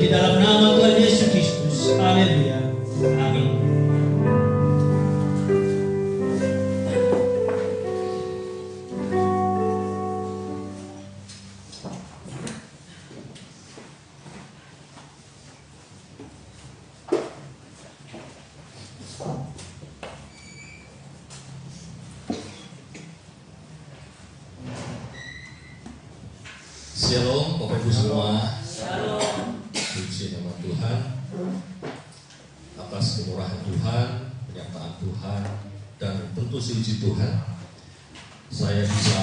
Di dalam nama Tuhan Yesus Kristus. Haleluya. Amin. Shalom Bapak Ibu semua. Shalom. Puji nama Tuhan atas kemurahan Tuhan, penyertaan Tuhan, dan tentu puji Tuhan saya bisa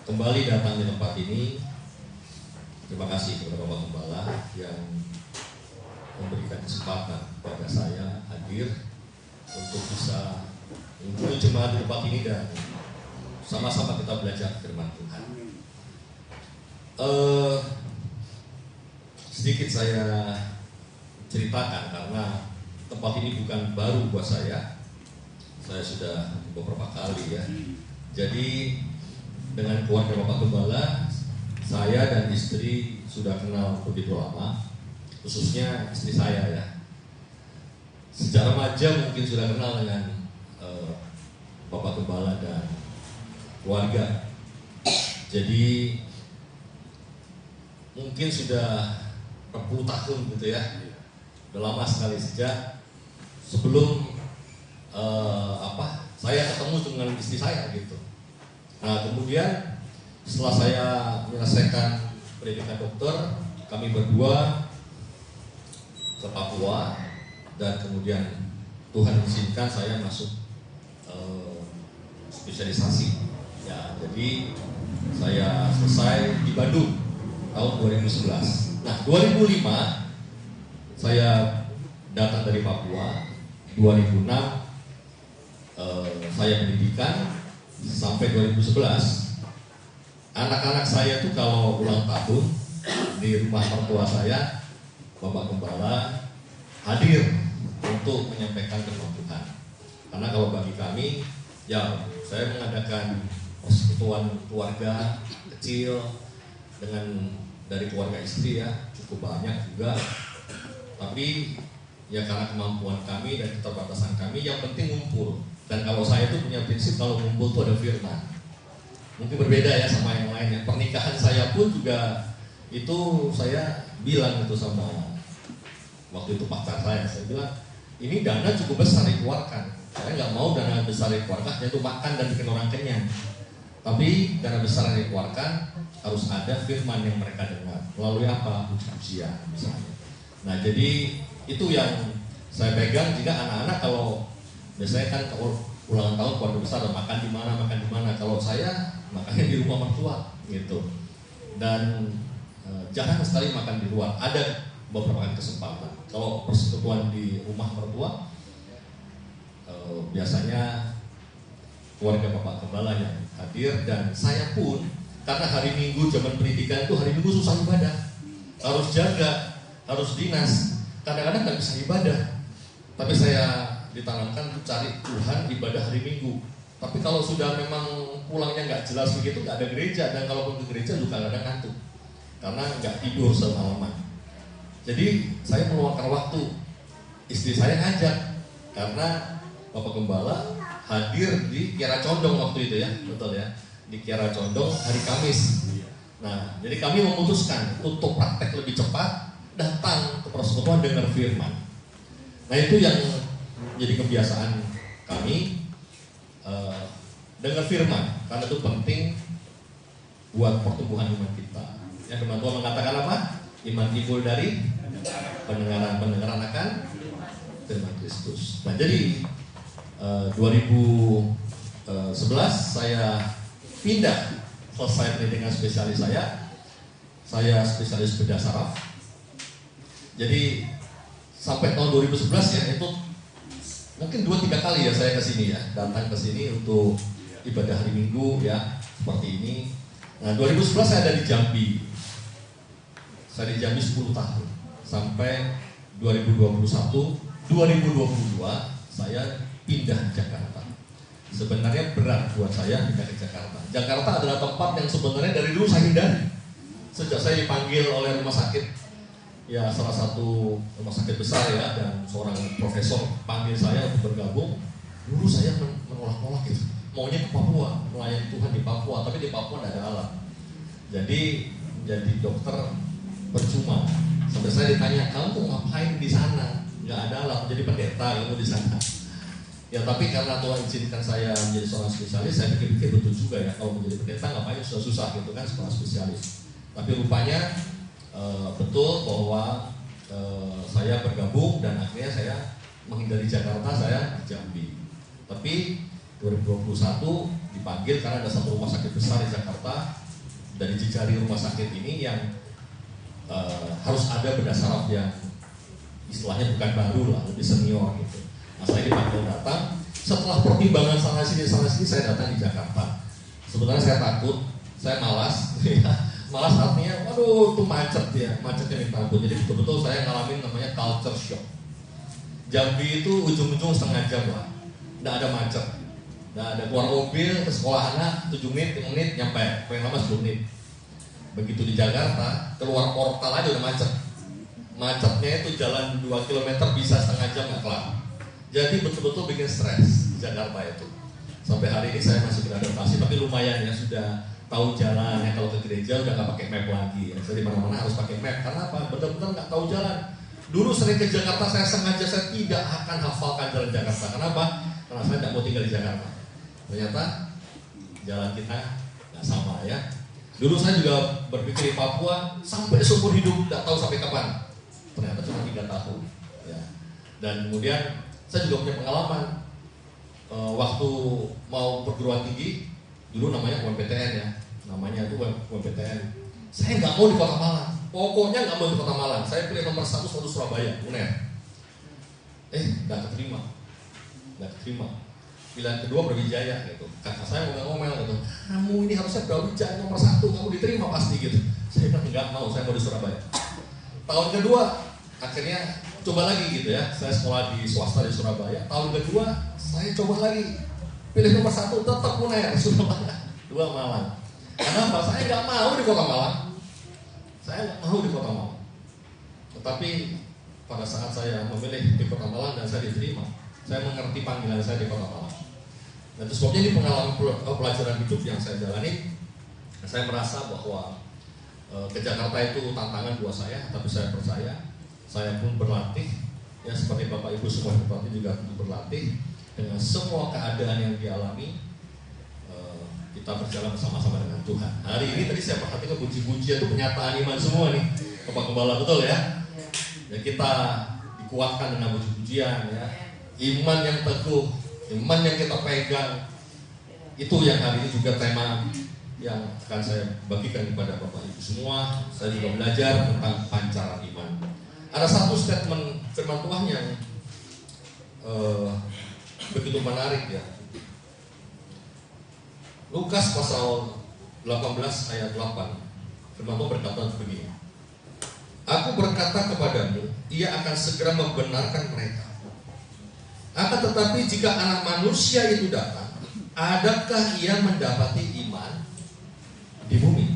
kembali datang di tempat ini. Terima kasih kepada Bapak Gembala yang memberikan kesempatan kepada saya hadir untuk bisa mengikuti jemaat di tempat ini dan sama-sama kita belajar firman Tuhan. Sedikit saya ceritakan karena tempat ini bukan baru buat saya. Saya sudah beberapa kali ya. Jadi dengan keluarga Bapak Gembala, saya dan istri sudah kenal begitu lama, khususnya istri saya ya. Secara remaja mungkin sudah kenal dengan Bapak Gembala dan keluarga. Jadi mungkin sudah 40 tahun gitu ya. Udah lama sekali sejak sebelum saya ketemu dengan istri saya gitu. Nah kemudian setelah saya menyelesaikan pendidikan dokter, kami berdua ke Papua dan kemudian Tuhan izinkan saya masuk spesialisasi. Ya, jadi saya selesai di Bandung tahun 2011. Nah, 2005 saya datang dari Papua. 2006 saya pendidikan sampai 2011. Anak-anak saya tuh kalau ulang tahun di rumah mertua saya, Bapak Gembala hadir untuk menyampaikan firman Tuhan. Karena kalau bagi kami, ya saya mengadakan persekutuan keluarga kecil dengan dari keluarga istri ya, cukup banyak juga. Tapi ya karena kemampuan kami dan keterbatasan kami, yang penting ngumpul. Dan kalau saya tuh punya prinsip kalau ngumpul tuh ada firman. Mungkin berbeda ya sama yang lainnya. Pernikahan saya pun juga itu saya bilang itu sama waktu itu pacar saya bilang ini dana cukup besar dikeluarkan. Saya nggak mau dana besar dikeluarkan yaitu makan dan bikin orang kenyang. Tapi dana besar yang dikeluarkan harus ada firman yang mereka dengar. Melalui apa? Puji-pujian misalnya. Nah jadi itu yang saya pegang. Jika anak-anak kalau biasanya kan kalau ulangan tahun keluarga besar makan di mana. Kalau saya makannya di rumah mertua gitu. Dan jarang sekali makan di luar. Ada beberapa kali kesempatan. Kalau persekutuan di rumah mertua biasanya keluarga Bapak Gembala yang hadir dan saya pun karena hari Minggu zaman pendidikan itu hari Minggu susah ibadah, harus jaga, harus dinas, kadang-kadang nggak bisa ibadah. Tapi saya ditanamkan untuk cari Tuhan ibadah hari Minggu. Tapi kalau sudah memang pulangnya nggak jelas begitu, nggak ada gereja, dan kalau ke gereja juga kadang ngantuk karena nggak tidur semalaman. Jadi saya meluangkan waktu, istri saya ngajak karena Bapak Gembala hadir di Kiara Condong waktu itu ya, betul ya, di Kiara Condong hari Kamis. Nah, jadi kami memutuskan untuk praktek lebih cepat, datang ke persekutuan dengar firman. Nah itu yang jadi kebiasaan kami, dengar firman, karena itu penting buat pertumbuhan iman kita. Yang firman Tuhan mengatakan apa? Iman timbul dari pendengaran akan firman Kristus. Nah jadi 2011 saya pindah, selesai pendidikan spesialis saya spesialis bedah saraf. Jadi sampai tahun 2011 ya, itu mungkin 2-3 kali ya saya kesini ya, datang ke sini untuk ibadah hari Minggu ya, seperti ini. Nah 2011 saya ada di Jambi. Saya di Jambi 10 tahun sampai 2021, 2022 saya pindah ke Jakarta. Sebenarnya berat buat saya pindah ke Jakarta. Jakarta adalah tempat yang sebenarnya dari dulu saya hindari. Sejak saya dipanggil oleh rumah sakit ya salah satu rumah sakit besar ya, dan seorang profesor panggil saya untuk bergabung. Dulu saya menolak-nolak gitu, maunya ke Papua, melayani Tuhan di Papua, tapi di Papua tidak ada alat. Jadi menjadi dokter percuma. Sampai saya ditanya, kamu mau ngapain di sana? Nggak ada alat, jadi pendeta kamu di sana. Ya tapi karena Tuhan izinkan saya menjadi seorang spesialis, saya pikir-pikir betul juga ya, kalau menjadi pendeta ngapain susah-susah gitu kan, sekolah spesialis. Tapi rupanya betul bahwa saya bergabung dan akhirnya saya menghindari Jakarta, saya di Jambi. Tapi 2021 dipanggil karena ada satu rumah sakit besar di Jakarta. Dari jejari rumah sakit ini yang harus ada bedah saraf yang istilahnya bukan baru lah, lebih senior gitu. Nah saya dipanggil datang. Setelah pertimbangan sana sini saya datang di Jakarta. Sebenarnya saya takut, saya malas. Malas artinya, waduh itu macet ya, macetnya minta ampun. Jadi betul-betul saya ngalamin namanya culture shock. Jambi itu ujung-ujung setengah jam lah, nggak ada macet, nggak ada keluar mobil ke sekolah anak 7 menit, 5 menit nyampe, paling lama 10 menit. Begitu di Jakarta, keluar portal aja udah macet. Macetnya itu jalan 2 km bisa setengah jam nggak kelar. Jadi betul-betul bikin stres di Jakarta itu. Sampai hari ini saya masih beradaptasi, tapi lumayan ya, sudah tahu jalan ya. Kalau ke gereja udah nggak pakai map lagi ya. Jadi mana-mana harus pakai map. Karena apa? Benar-benar nggak tahu jalan. Dulu sering ke Jakarta, saya sengaja saya tidak akan hafalkan jalan Jakarta. Kenapa? Karena saya tidak mau tinggal di Jakarta. Ternyata jalan kita nggak sama ya. Dulu saya juga berpikir di Papua sampai seumur hidup, nggak tahu sampai kapan. Ternyata cuma 3 tahun. Ya. Dan kemudian saya juga punya pengalaman waktu mau perguruan tinggi. Dulu namanya UMPTN ya, namanya itu UMPTN. Saya nggak mau di Kota Malang, pokoknya nggak mau di Kota Malang. Saya pilih nomor 1 Surabaya, UNER. Nggak keterima. Pilihan kedua Brawijaya gitu. Kakak saya ngomel-ngomel gitu, kamu ini harusnya Brawijaya nomor 1, kamu diterima pasti gitu. Saya bilang nggak mau, saya mau di Surabaya. Tahun kedua, akhirnya coba lagi gitu ya. Saya sekolah di swasta di Surabaya. Tahun kedua, saya coba lagi. Pilih nomor 1 tetap UNER Surabaya, 2 Malang. Kenapa? Saya nggak mau di Kota Malang. Tetapi pada saat saya memilih di Kota Malang dan saya diterima, saya mengerti panggilan saya di Kota Malang. Dan itu sebabnya ini pengalaman pelajaran hidup yang saya jalani. Saya merasa bahwa ke Jakarta itu tantangan buat saya, tapi saya percaya saya pun berlatih. Ya seperti Bapak Ibu semua berlatih juga berlatih. Dengan semua keadaan yang dialami, kita berjalan bersama-sama dengan Tuhan. Hari ini tadi saya perhatikan puji-pujian itu penyataan iman semua nih, Bapak Gembala, betul ya? Ya kita dikuatkan dengan puji-pujian ya. Iman yang teguh, iman yang kita pegang, itu yang hari ini juga tema yang akan saya bagikan kepada Bapak Ibu semua. Saya juga belajar tentang pancaran iman. Ada satu statement firman Tuhan yang begitu menarik ya. Lukas pasal 18 ayat 8. Firman Tuhan berkata begini. Aku berkata kepadamu, ia akan segera membenarkan mereka. Akan tetapi jika Anak Manusia itu datang, adakah ia mendapati iman di bumi?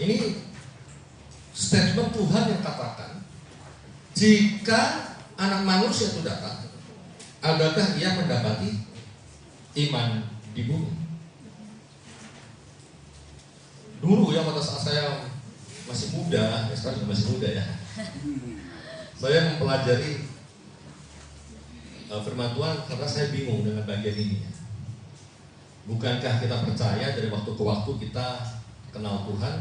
Ini statement Tuhan yang katakan, jika Anak Manusia itu datang, adakah ia mendapati iman di bumi? Dulu ya pada saat saya masih muda, sekarang juga masih muda ya, saya mempelajari firman Tuhan karena saya bingung dengan bagian ini. Bukankah kita percaya dari waktu ke waktu kita kenal Tuhan,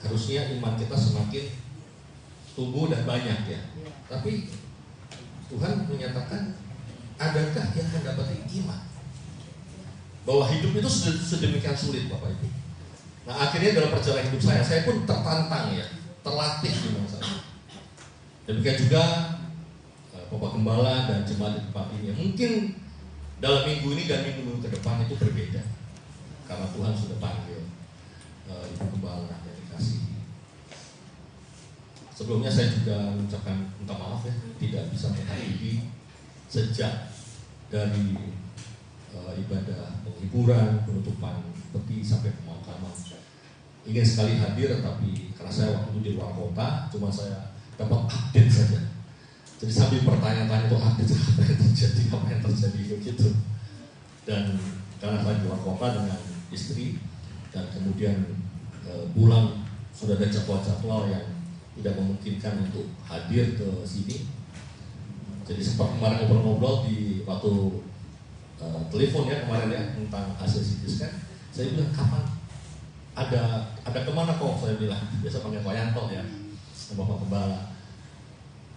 harusnya iman kita semakin tumbuh dan banyak ya. Tapi Tuhan menyatakan, adakah yang mendapati iman? Bahwa hidup itu sedemikian sulit Bapak Ibu. Nah akhirnya dalam perjalanan hidup saya pun tertantang ya, terlatih iman saya. Demikian juga Bapak Gembala dan jemaat di tempat ini. Mungkin dalam minggu ini dan minggu-minggu ke depan itu berbeda, karena Tuhan sudah panggil Ibu Gembala yang dikasihi. Sebelumnya saya juga mengucapkan minta maaf ya, tidak bisa menghadiri sejak dari ibadah penghiburan, penutupan peti sampai pemakaman. ingin sekali hadir, tapi karena saya waktu itu di luar kota, cuma saya dapat update saja. Jadi sambil bertanya-tanya itu update apa yang terjadi begitu. Dan karena saya di luar kota dengan istri, dan kemudian pulang sudah ada jadwal-jadwal yang tidak memungkinkan untuk hadir ke sini. Jadi sempat kemarin ngobrol-ngobrol di waktu telepon ya kemarin ya tentang hasil CT scan. Saya bilang kapan ada kemana kok, saya bilang biasa panggil Pak Yanto ya, Bapak Kembala.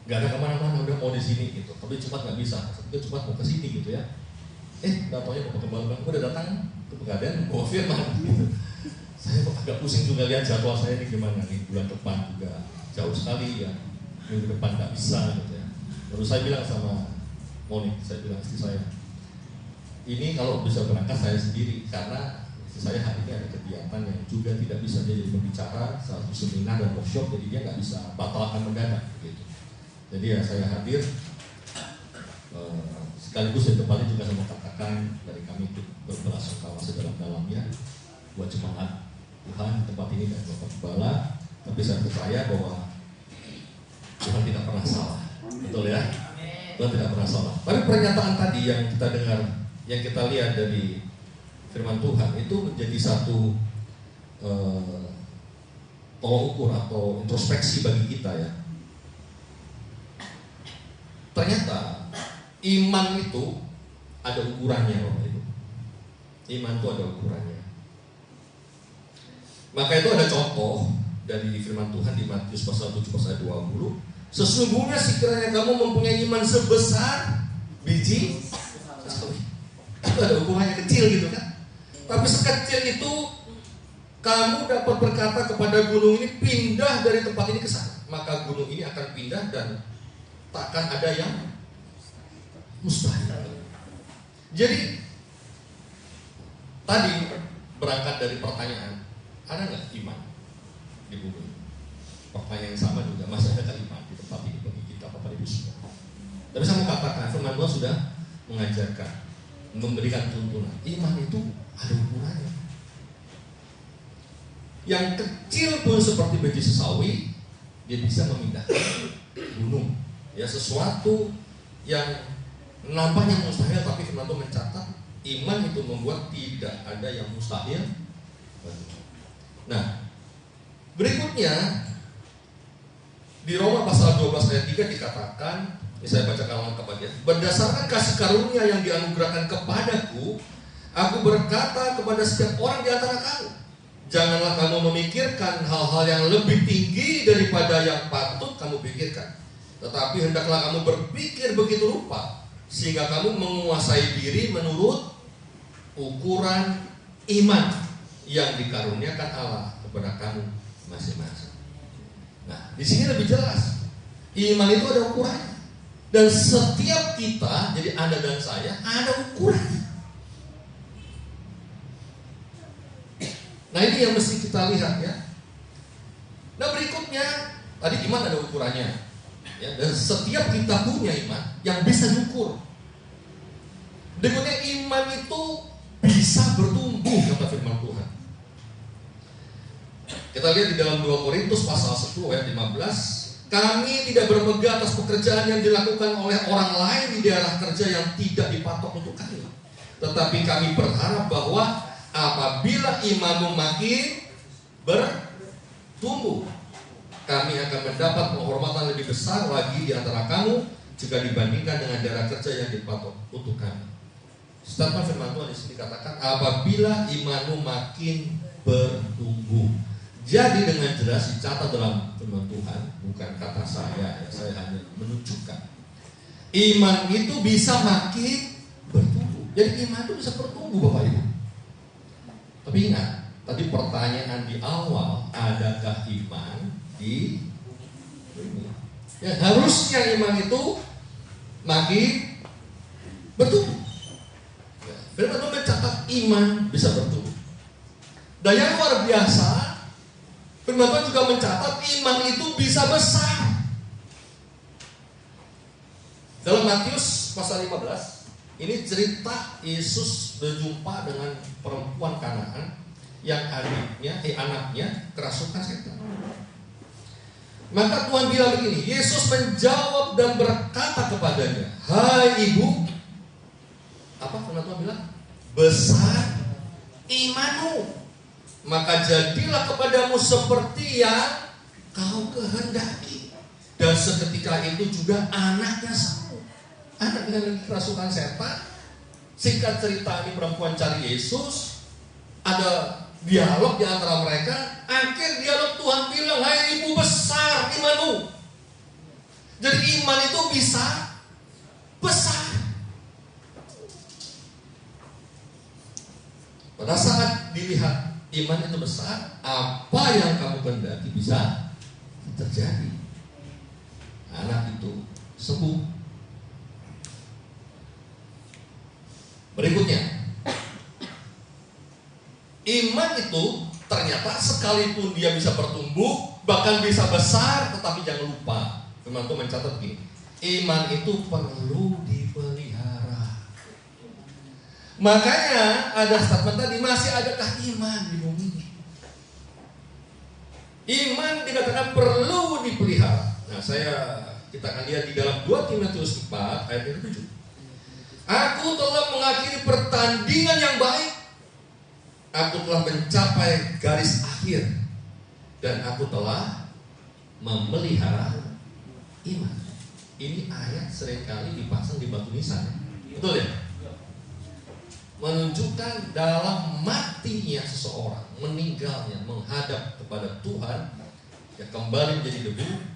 Gak ada kemana-mana, udah mau di sini gitu. Tapi cepat nggak bisa, tapi cepat mau ke sini gitu ya. Nggak tahu ya Bapak Kembala bilang, udah datang ke Pegadaian bawa firman gitu. Saya agak pusing juga lihat jadwal saya ini gimana nih, bulan depan juga jauh sekali ya, minggu depan nggak bisa gitu ya. Lalu saya bilang sama Moni, saya bilang istri saya, ini kalau bisa berangkat saya sendiri karena saya hari ini ada kegiatan yang juga tidak bisa dia jadi pembicara, satu seminar dan workshop, jadi dia nggak bisa batalkan mendadak gitu. Jadi ya saya hadir, sekaligus di tempatnya juga saya mau katakan dari kami berbelasungkawa sedalam-dalamnya buat jemaat Tuhan tempat ini dan Bapak Gembala. Tapi saya percaya bahwa Tuhan tidak pernah salah, betul ya? Tuhan tidak pernah salah. Tapi pernyataan tadi yang kita dengar, yang kita lihat dari firman Tuhan itu menjadi satu tolok ukur atau introspeksi bagi kita ya. Ternyata iman itu ada ukurannya Bapak Ibu. Iman itu ada ukurannya. Maka itu ada contoh dari firman Tuhan di Matius pasal 7 pasal 20. Sesungguhnya sekiranya kamu mempunyai iman sebesar biji sawi. Itu ada ukurannya kecil gitu kan. Tapi sekecil itu kamu dapat berkata kepada gunung ini pindah dari tempat ini ke sana, maka gunung ini akan pindah dan takkan ada yang mustahil. Jadi tadi berangkat dari pertanyaan, ada nggak iman di bumi? Pertanyaan yang sama juga, masih ada iman di tempat ini bagi kita Bapak Ibu semua? Tapi saya mau katakan, firman Tuhan sudah mengajarkan, memberikan tuntunan. Iman itu ada ukurannya. Yang kecil pun seperti biji sesawi, dia bisa memindahkan gunung. Ya, sesuatu yang nampaknya mustahil, tapi firman Tuhan mencatat iman itu membuat tidak ada yang mustahil. Nah, berikutnya di Roma pasal 12 ayat 3 dikatakan, ini saya bacakan lengkap aja. Berdasarkan kasih karunia yang dianugerahkan kepadaku, aku berkata kepada setiap orang di antara kamu, janganlah kamu memikirkan hal-hal yang lebih tinggi daripada yang patut kamu pikirkan, tetapi hendaklah kamu berpikir begitu rupa sehingga kamu menguasai diri menurut ukuran iman yang dikaruniakan Allah kepada kamu masing-masing. Nah, di sini lebih jelas. Iman itu ada ukurannya. Dan setiap kita, jadi Anda dan saya, ada ukurannya. Nah, ini yang mesti kita lihat ya. Nah, berikutnya, tadi iman ada ukurannya. Ya, dan setiap kita punya iman yang bisa diukur. Berikutnya, iman itu bisa bertumbuh, kata firman Tuhan. Kita lihat di dalam 2 Korintus pasal 10 ayat 15, kami tidak bermegah atas pekerjaan yang dilakukan oleh orang lain di daerah kerja yang tidak dipatok untuk kami, tetapi kami berharap bahwa apabila imanmu makin bertumbuh, kami akan mendapat penghormatan lebih besar lagi di antara kamu jika dibandingkan dengan daerah kerja yang dipatok untuk kami. Statement firman Tuhan di sini dikatakan apabila imanmu makin bertumbuh. Jadi dengan jelas dicatat dalam firman Tuhan, bukan kata saya hanya menunjukkan iman itu bisa makin bertumbuh. Jadi iman itu bisa bertumbuh Bapak Ibu. Tapi ingat, tadi pertanyaan di awal, adakah iman di bumi? Ya, harusnya iman itu makin bertumbuh. Ya, firman Tuhan mencatat iman bisa bertumbuh. Dan yang luar biasa, firman Tuhan juga mencatat iman itu bisa besar. Dalam Matius pasal 15, ini cerita Yesus berjumpa dengan perempuan Kanaan yang anaknya kerasukan setan. Maka Tuhan bilang begini, Yesus menjawab dan berkata kepadanya, "Hai ibu," apa firman Tuhan bilang? "Besar imanmu, maka jadilah kepadamu seperti yang kau kehendaki." Dan seketika itu juga anaknya sembuh. Anaknya lagi kerasukan setan. Singkat cerita, ini perempuan cari Yesus. Ada dialog di antara mereka. Akhir dialog Tuhan bilang, "Hai ibu, besar imanmu." Jadi iman itu bisa besar. Pada saat dilihat iman itu besar, apa yang kamu kehendaki bisa terjadi. Anak itu sembuh. Berikutnya, iman itu ternyata sekalipun dia bisa bertumbuh, bahkan bisa besar, tetapi jangan lupa, firman Tuhan mencatat begini, iman itu perlu dipelihara. Makanya ada statement tadi, masih adakah iman di bumi ini? Iman dikatakan perlu dipelihara. Nah, kita akan lihat di dalam 2 Timotius 4 ayat yang 7. "Aku telah mengakhiri pertandingan yang baik. Aku telah mencapai garis akhir. Dan aku telah memelihara iman." Ini ayat seringkali dipasang di batu nisan. Betul ya? Menunjukkan dalam matinya seseorang, meninggalnya, menghadap kepada Tuhan, ya kembali menjadi debu.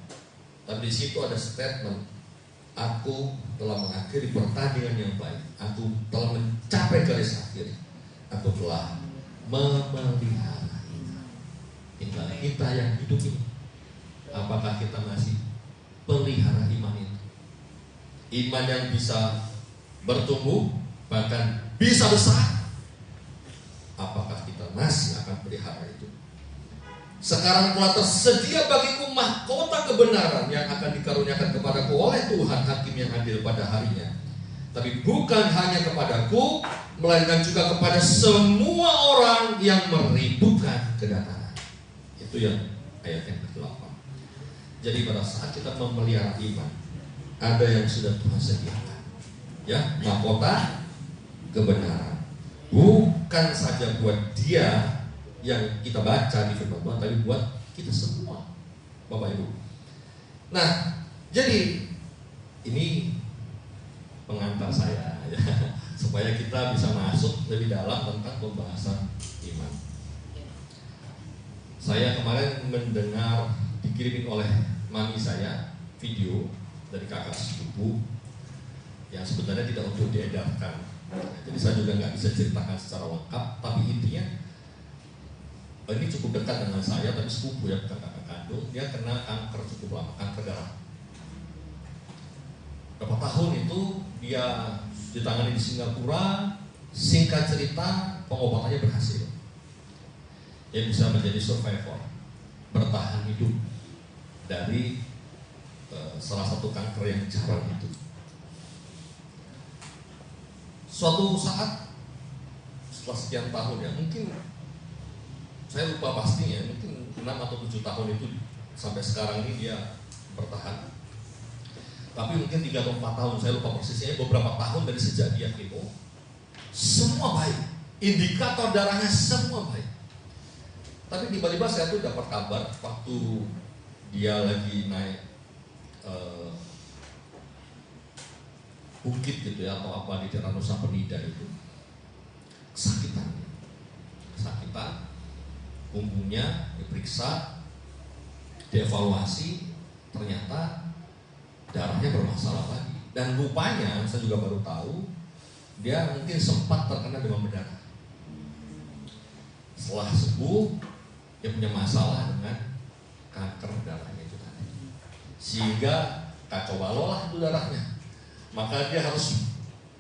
Tapi di situ ada statement, "Aku telah mengakhiri pertandingan yang baik. Aku telah mencapai garis akhir. Aku telah memelihara iman." Tinggal kita yang hidup ini, apakah kita masih pelihara iman itu? Iman yang bisa bertumbuh, bahkan bisa besar. Apakah kita masih akan pelihara itu? "Sekarang telah tersedia bagiku mahkota kebenaran yang akan dikaruniakan kepadaku oleh Tuhan Hakim yang adil pada harinya. Tapi bukan hanya kepadaku, melainkan juga kepada semua orang yang merindukan kedatangan." Itu yang ayat yang ke-8. Jadi pada saat kita memelihara iman, ada yang sudah Tuhan sediakan, ya, mahkota kebenaran. Bukan saja buat dia yang kita baca di firman Tuhan, tapi buat kita semua, Bapak Ibu. Nah, jadi ini pengantar saya ya, supaya kita bisa masuk lebih dalam tentang pembahasan iman. Saya kemarin mendengar dikirimin oleh mami saya video dari kakak sepupu yang sebenarnya tidak untuk diedarkan. Jadi saya juga nggak bisa ceritakan secara lengkap, tapi intinya ini cukup dekat dengan saya, tapi sepupu ya, bukan kakak kandung. Dia kena kanker cukup lama, kanker darah. Berapa tahun itu dia ditangani di Singapura. Singkat cerita, pengobatannya berhasil. Dia bisa menjadi survivor, bertahan hidup dari salah satu kanker yang jarang itu. Suatu saat setelah sekian tahun ya, mungkin saya lupa pastinya, mungkin 6 atau 7 tahun itu sampai sekarang ini dia bertahan. Tapi mungkin 3 atau 4 tahun, saya lupa persisnya, beberapa tahun dari sejak dia kemo, semua baik, indikator darahnya semua baik. Tapi tiba-tiba saya tuh dapat kabar waktu dia lagi naik bukit gitu ya, atau apa di daerah Nusa Penida itu, kesakitan, punggungnya diperiksa, dievaluasi, ternyata darahnya bermasalah lagi. Dan rupanya saya juga baru tahu dia mungkin sempat terkena demam berdarah. Setelah sembuh, dia punya masalah dengan kanker darahnya itu tadi, sehingga kacau balau lah itu darahnya. Maka dia harus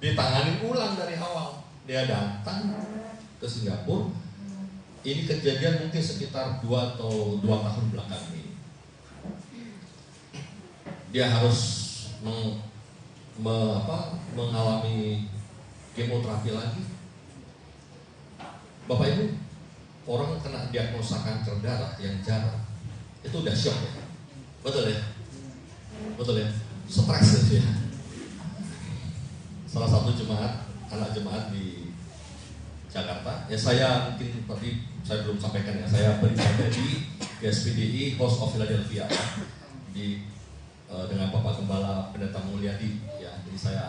ditangani ulang dari awal. Dia datang ke Singapura. Ini kejadian mungkin sekitar 2 atau 2 tahun belakang ini. Dia harus mengalami kemoterapi lagi. Bapak Ibu, orang kena diagnosa kanker darah yang jarang, itu udah shock ya. Betul ya? Betul ya? Stres gitu ya. Salah satu anak jemaat di Jakarta, ya saya mungkin tadi saya belum sampaikan ya, saya beribadah di GSPDI House of Philadelphia dengan Bapak Gembala Pendeta Mulyadi ya, jadi saya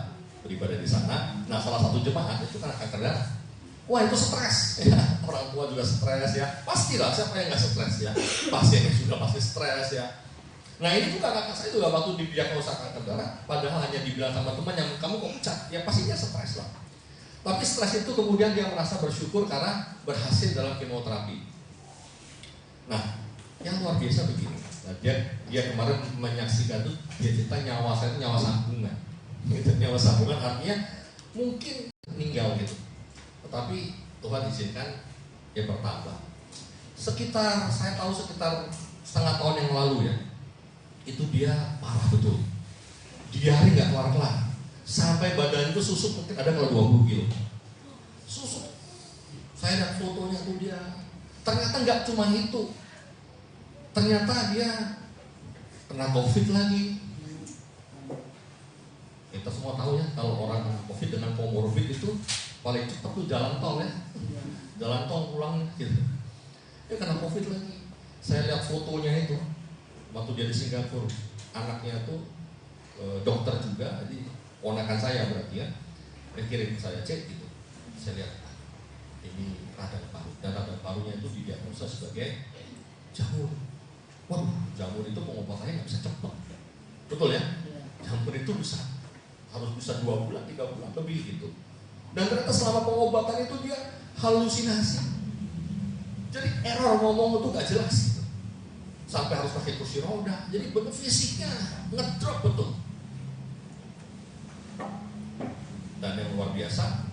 beribadah di sana. Nah, salah satu jemaat itu kena kanker darah. Wah, itu stres ya. Orang tua juga stres ya. Pastilah, siapa yang nggak stres ya? Pasiennya juga pasti stres ya. Nah, ini juga kakak saya juga waktu didiagnosa kanker darah, padahal hanya dibilang sama teman yang kamu kok pucat, ya pastinya stres lah. Tapi stres itu kemudian dia merasa bersyukur karena berhasil dalam kemoterapi. Nah, yang luar biasa begini. Nah, dia kemarin menyaksikan tuh, dia cerita nyawa saya itu nyawa sambungan. Gitu, nyawa sambungan artinya mungkin meninggal gitu. Tetapi Tuhan izinkan dia bertambah. Saya tahu sekitar setengah tahun yang lalu ya, itu dia parah betul. Diare nggak kelar-kelar. Sampai badan itu susuk mungkin ada kalau 20 kilo. Susuk. Saya lihat fotonya tuh dia. Ternyata nggak cuma itu. Ternyata dia kena COVID lagi. Kita semua tahu ya, kalau orang kena COVID dengan komorbid itu paling cepat tuh jalan tol ya. Jalan tol pulang gitu. Dia kena COVID lagi. Saya lihat fotonya itu waktu dia di Singapura. Anaknya tuh dokter juga, jadi ponakan saya berarti ya. Dia kirim saya cek gitu. Saya lihat ini radang paru, dan radang parunya itu didiagnosa sebagai jamur. Waduh, jamur itu pengobatannya nggak bisa cepat, betul ya? Jamur itu harus bisa 2 bulan, 3 bulan lebih gitu. Dan ternyata selama pengobatan itu dia halusinasi. Jadi error ngomong itu nggak jelas gitu. Sampai harus pakai kursi roda. Jadi benar fisiknya ngedrop betul. Dan yang luar biasa,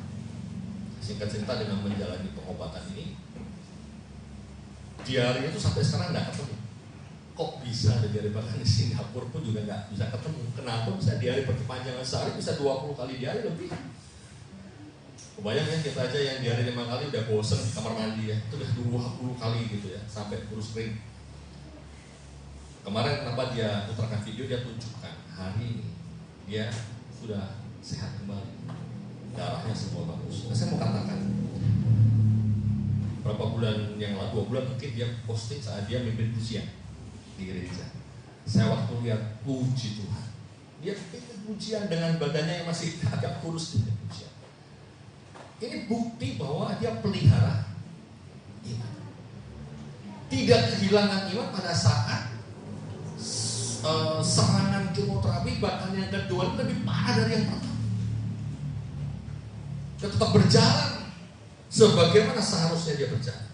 singkat cerita dengan menjalani pengobatan ini, diare itu sampai sekarang nggak ketemu. Kok bisa ada diare, bahkan di Singapura pun juga nggak bisa ketemu. Kenapa bisa diare berkepanjangan sehari bisa 20 kali diare lebih? Kebayang ya, kita aja yang diare 5 kali udah bosen di kamar mandi ya, itu udah 20 kali gitu ya, sampai kurus kering. Kemarin kenapa dia putarkan video, dia tunjukkan hari ini dia sudah sehat kembali, darahnya semua bagus. Nah, saya mau katakan, berapa bulan yang lalu, 2 bulan mungkin dia posting saat dia mimpin pujian di gereja. Saya waktu lihat, puji Tuhan, dia mimpin pujian dengan badannya yang masih agak kurus di pujian. Ini bukti bahwa dia pelihara iman, tidak kehilangan iman pada saat serangan kemoterapi, bahkan yang kedua lebih parah dari yang pertama. Dia tetap berjalan sebagaimana seharusnya dia berjalan.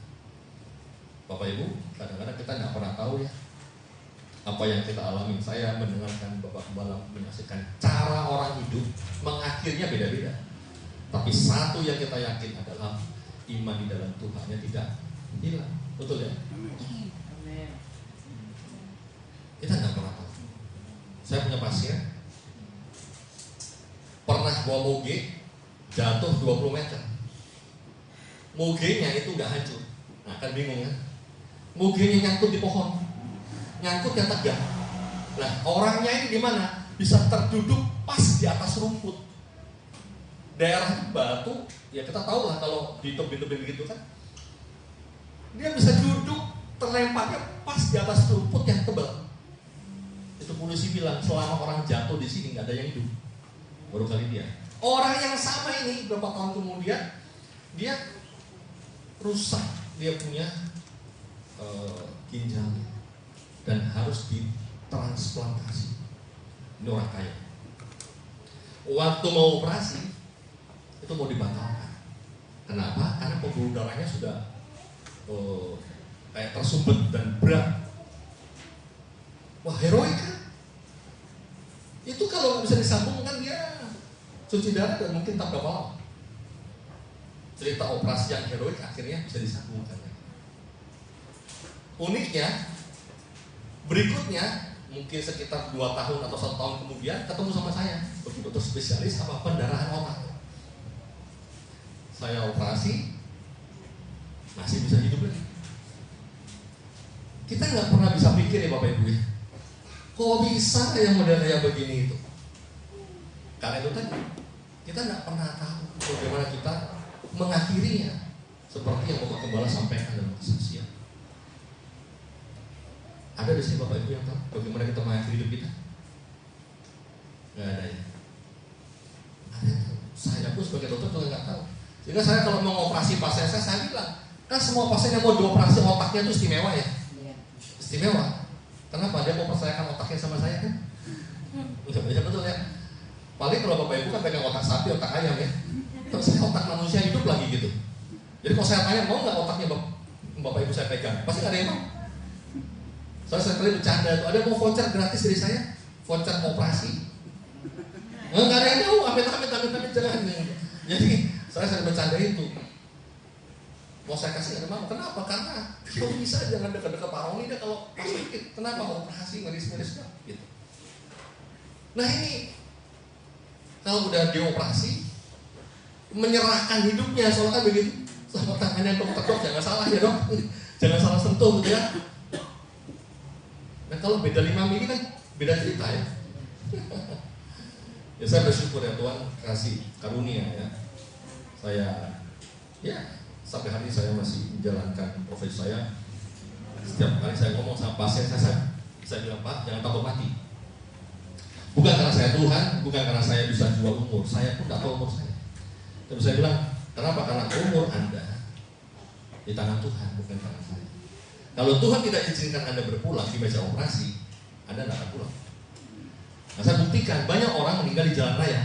Bapak Ibu, kadang-kadang kita nggak pernah tahu ya apa yang kita alami. Saya mendengarkan Bapak Gembala menyaksikan cara orang hidup, mengakhirnya beda-beda. Tapi satu yang kita yakin adalah iman di dalam Tuhannya tidak hilang. Betul ya? Amin. Kita nggak pernah tahu. Saya punya pasien pernah bawa moge, jatuh 20 meter. Mogenya itu udah hancur. Nah, kan bingung kan? Mogenya nyangkut di pohon, nyangkut yang tegak. Nah, orangnya ini gimana? Bisa terduduk pas di atas rumput. Daerah batu, ya kita tahu lah kalau di tebing-tebing gitu kan, dia bisa duduk terlemparnya pas di atas rumput yang tebal. Itu polisi bilang selama orang jatuh di sini nggak ada yang hidup. Baru kali dia. Orang yang sama ini beberapa tahun kemudian dia rusak, dia punya ginjalnya dan harus ditransplantasi. Ini orang kaya. Waktu mau operasi itu mau dibatalkan. Kenapa? Karena pembuluh darahnya sudah kayak tersumbat dan berat. Wah, heroik kan? Itu kalau nggak bisa disambung kan dia cuci darah dan mungkin tak berapa lama. Cerita operasi yang heroik akhirnya bisa disambungkan. Uniknya, berikutnya mungkin sekitar 2 tahun atau 1 tahun kemudian ketemu sama saya, dokter spesialis apa pendarahan otak. Saya operasi, masih bisa hidup lagi. Kita nggak pernah bisa pikir ya Bapak Ibu ya, kok bisa yang model kayak begini itu. Karena itu tadi, kita nggak pernah tahu bagaimana kita mengakhirinya, seperti yang Bapak Gembala sampaikan dalam kesaksian. Ada di sini Bapak Ibu yang tahu bagaimana kita mengakhiri hidup kita? Nggak ada ya. Ada yang tahu. Saya pun sebagai dokter juga nggak tahu. Sehingga saya kalau mau operasi pasien saya bilang, kan semua pasien yang mau dioperasi otaknya itu istimewa ya. Istimewa. Kenapa? Dia mau percayakan otaknya sama saya kan? Ya betul ya. Paling kalau Bapak Ibu kan pegang otak sapi, otak ayam ya. Terus saya otak manusia hidup lagi gitu. Jadi kalau saya tanya mau nggak otaknya Bapak Ibu saya pegang, pasti nggak ada yang mau. Soalnya saya kali bercanda itu, ada mau voucher gratis dari saya, voucher operasi. Nggak ada yang mau, amit jangan. Jadi saya sering bercanda itu. Mau saya kasih nggak mau, kenapa? Karena kalau bisa jangan dekat-dekat Pak Roni deh kalau pas sakit. Kenapa operasi ngeris-ngeris gitu. Nah ini kalau udah dioperasi, menyerahkan hidupnya soalnya begitu, sama tangannya dokter jangan salah ya dok, jangan salah sentuh gitu ya. Nah kalau beda 5 mili kan beda cerita ya. Ya saya bersyukur ya Tuhan kasih karunia ya. Saya ya sampai hari ini saya masih menjalankan profesi saya. Setiap kali saya ngomong sama pasien saya bilang Pak jangan takut mati. Bukan karena saya Tuhan, bukan karena saya bisa jual umur, saya pun tidak tahu umur saya. Tapi saya bilang, kenapa? Karena umur Anda di tangan Tuhan, bukan tangan saya. Kalau Tuhan tidak izinkan Anda berpulang di meja operasi, Anda tidak akan pulang. Nah saya buktikan, banyak orang meninggal di jalan raya.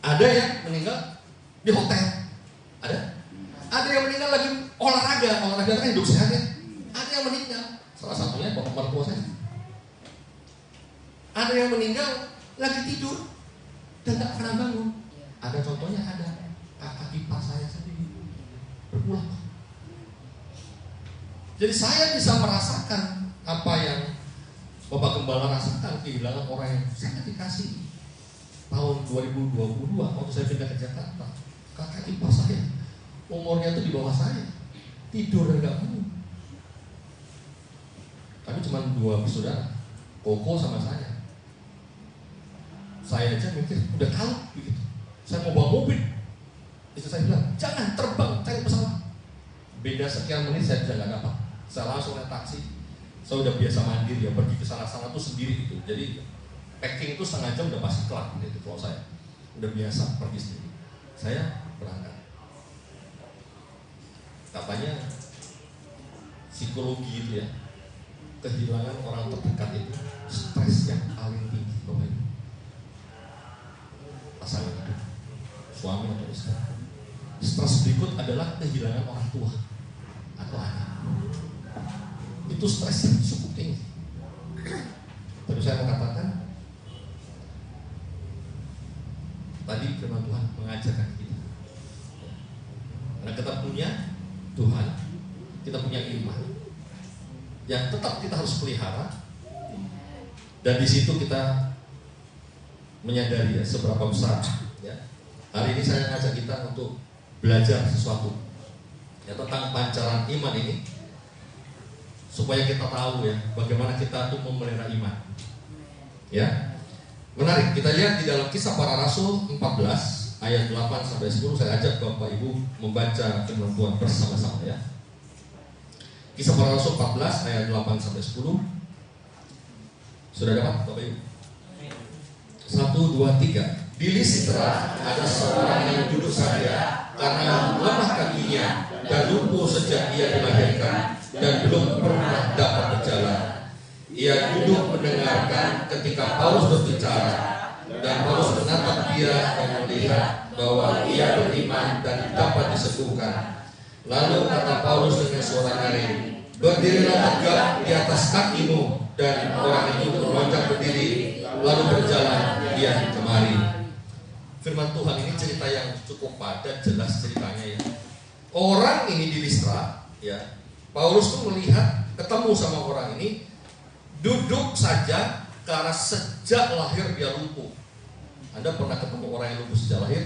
Ada yang meninggal di hotel. Ada yang meninggal lagi olahraga kan hidup sehat ya. Ada yang meninggal, salah satunya bapak mertua saya. Ada yang meninggal lagi tidur dan tak pernah bangun. Ada contohnya, ada kakak ipar saya sendiri berpulang. Jadi saya bisa merasakan apa yang Bapak Gembala rasakan, kehilangan orang yang sangat dikasihi. Tahun 2022 waktu saya pindah ke Jakarta, kakak ipar saya umurnya itu di bawah saya, tidur dan gak bangun. Kami cuma 2 bersaudara, Koko sama saya. Saya aja mikir udah tahu begitu. Saya mau bawa mobil, itu saya bilang jangan terbang, cari pesawat. Beda sekian menit saya sudah nggak dapat. Saya langsung naik taksi. Saya udah biasa mandiri ya, pergi ke sana tuh sendiri gitu. Jadi packing itu setengah jam udah pasti kelar gitu. Kalau saya udah biasa pergi sendiri, saya berangkat. Katanya psikologi itu ya, kehilangan orang terdekat itu stres yang paling tinggi Bapak Ibu. Pasangan hidup, suami atau istri. Stres berikut adalah kehilangan orang tua atau anak. Itu stres yang cukup tinggi. Terus saya mau katakan, tadi firman Tuhan mengajarkan kita. Karena kita punya Tuhan, kita punya iman yang tetap kita harus pelihara. Dan di situ kita menyadari ya seberapa besar ya. Hari ini saya ngajak kita untuk belajar sesuatu ya tentang pancaran iman ini, supaya kita tahu ya bagaimana kita tuh memelihara iman. Ya. Menarik, kita lihat di dalam Kisah Para Rasul 14 ayat 8 sampai 10. Saya ajak Bapak Ibu membaca firman Tuhan bersama-sama ya. Kisah Para Rasul 14 ayat 8 sampai 10. Sudah dapat Bapak Ibu? 1, 2, 3. Di Listra ada seorang yang duduk saja karena lemah kakinya dan lumpuh sejak ia dilahirkan dan belum pernah dapat berjalan. Ia duduk mendengarkan ketika Paulus berbicara, dan Paulus menatap dia dan melihat bahwa ia beriman dan dapat disembuhkan. Lalu kata Paulus dengan suara nyaring, "Berdirilah tegak di atas kakimu." Dan orang itu melonjak berdiri, lalu berjalan dia kemari. Firman Tuhan ini cerita yang cukup padat, jelas ceritanya ya. Orang ini di Listra, ya. Paulus tuh melihat, ketemu sama orang ini, duduk saja karena sejak lahir dia lumpuh. Anda pernah ketemu orang yang lumpuh sejak lahir?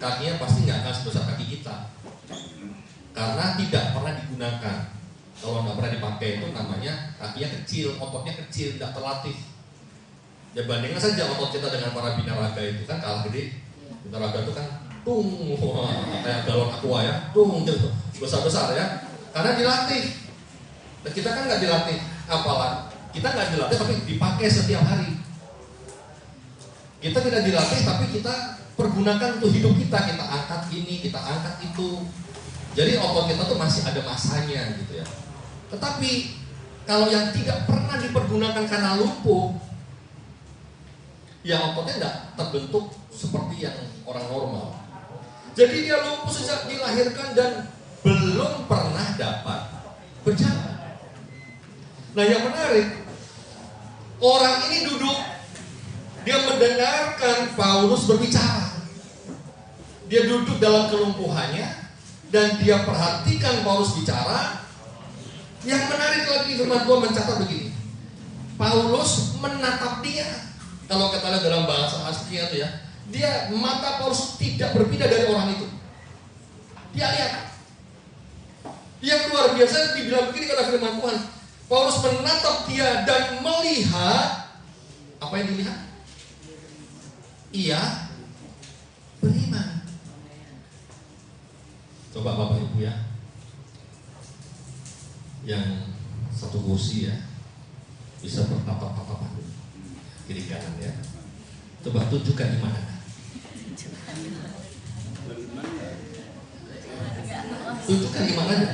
Kakinya pasti nggak akan sebesar kaki kita. karena tidak pernah digunakan. Kalau nggak pernah dipakai itu namanya kakinya kecil, ototnya kecil, tidak terlatih. Ya bandingkan saja otot kita dengan para binaraga itu kan kalah gede. Binaraga itu kan kayak galon aqua ya, gitu, besar-besar ya, karena dilatih. Dan kita kan nggak dilatih, apalah kita nggak dilatih tapi dipakai setiap hari. Kita tidak dilatih tapi kita pergunakan untuk hidup kita angkat ini, kita angkat itu. Jadi otot kita tuh masih ada masanya gitu ya. Tetapi kalau yang tidak pernah dipergunakan karena lumpuh, ya ototnya tidak terbentuk seperti yang orang normal. Jadi dia lumpuh sejak dilahirkan dan belum pernah dapat berjalan. Nah yang menarik, orang ini duduk, dia mendengarkan Paulus berbicara. Dia duduk dalam kelumpuhannya dan dia perhatikan Paulus bicara. Yang menarik lagi firman Tuhan mencatat begini, Paulus menatap dia. Kalau kita lihat dalam bahasa aslinya itu ya, dia mata Paulus tidak berpindah dari orang itu. Dia lihat. Yang luar biasa dibilang begini kata firman Tuhan, Paulus menatap dia dan melihat. Apa yang dilihat? Ia beriman. Coba Bapak Ibu ya, yang satu kursi ya, bisa bertatap-tatapan dulu, kiri kanan ya. Coba tunjukkan iman Anda. Tunjukkan iman Anda.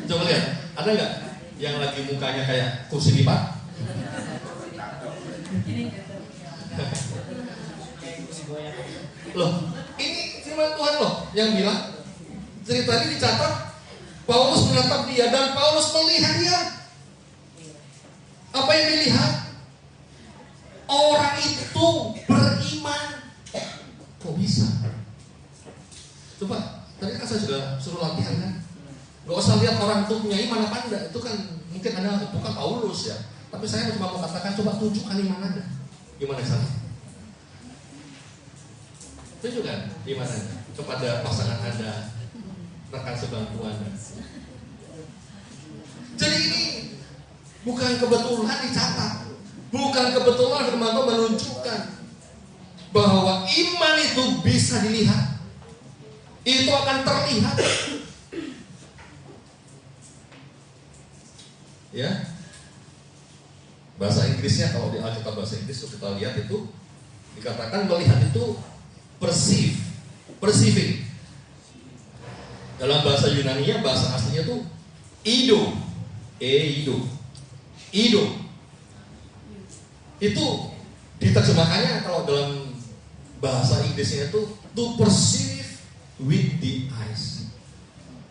Coba lihat, ada nggak yang lagi mukanya kayak kursi lipat? Loh, ini firman Tuhan loh yang bilang. Cerita ini dicatat, Paulus menatap dia dan Paulus melihat dia. Apa yang dilihat? Orang itu beriman. Kok bisa? Coba, tadi kan saya sudah suruh latihan kan. Gak usah lihat orang itu punya iman apa enggak. Itu kan mungkin Anda bukan Paulus ya. Tapi saya cuma mau katakan, coba tunjukkan iman Anda. Gimana sana? Tunjukkan iman Anda kepada pasangan Anda, rekan sebangku Anda. Jadi ini bukan kebetulan dicatat, bukan kebetulan firman Tuhan menunjukkan bahwa iman itu bisa dilihat, itu akan terlihat. Ya, bahasa Inggrisnya kalau di Alkitab bahasa Inggris kita lihat itu dikatakan melihat itu perceiving. Dalam bahasa Yunani-nya, bahasa aslinya itu ido. Itu diterjemahkannya kalau dalam bahasa Inggrisnya itu to perceive with the eyes.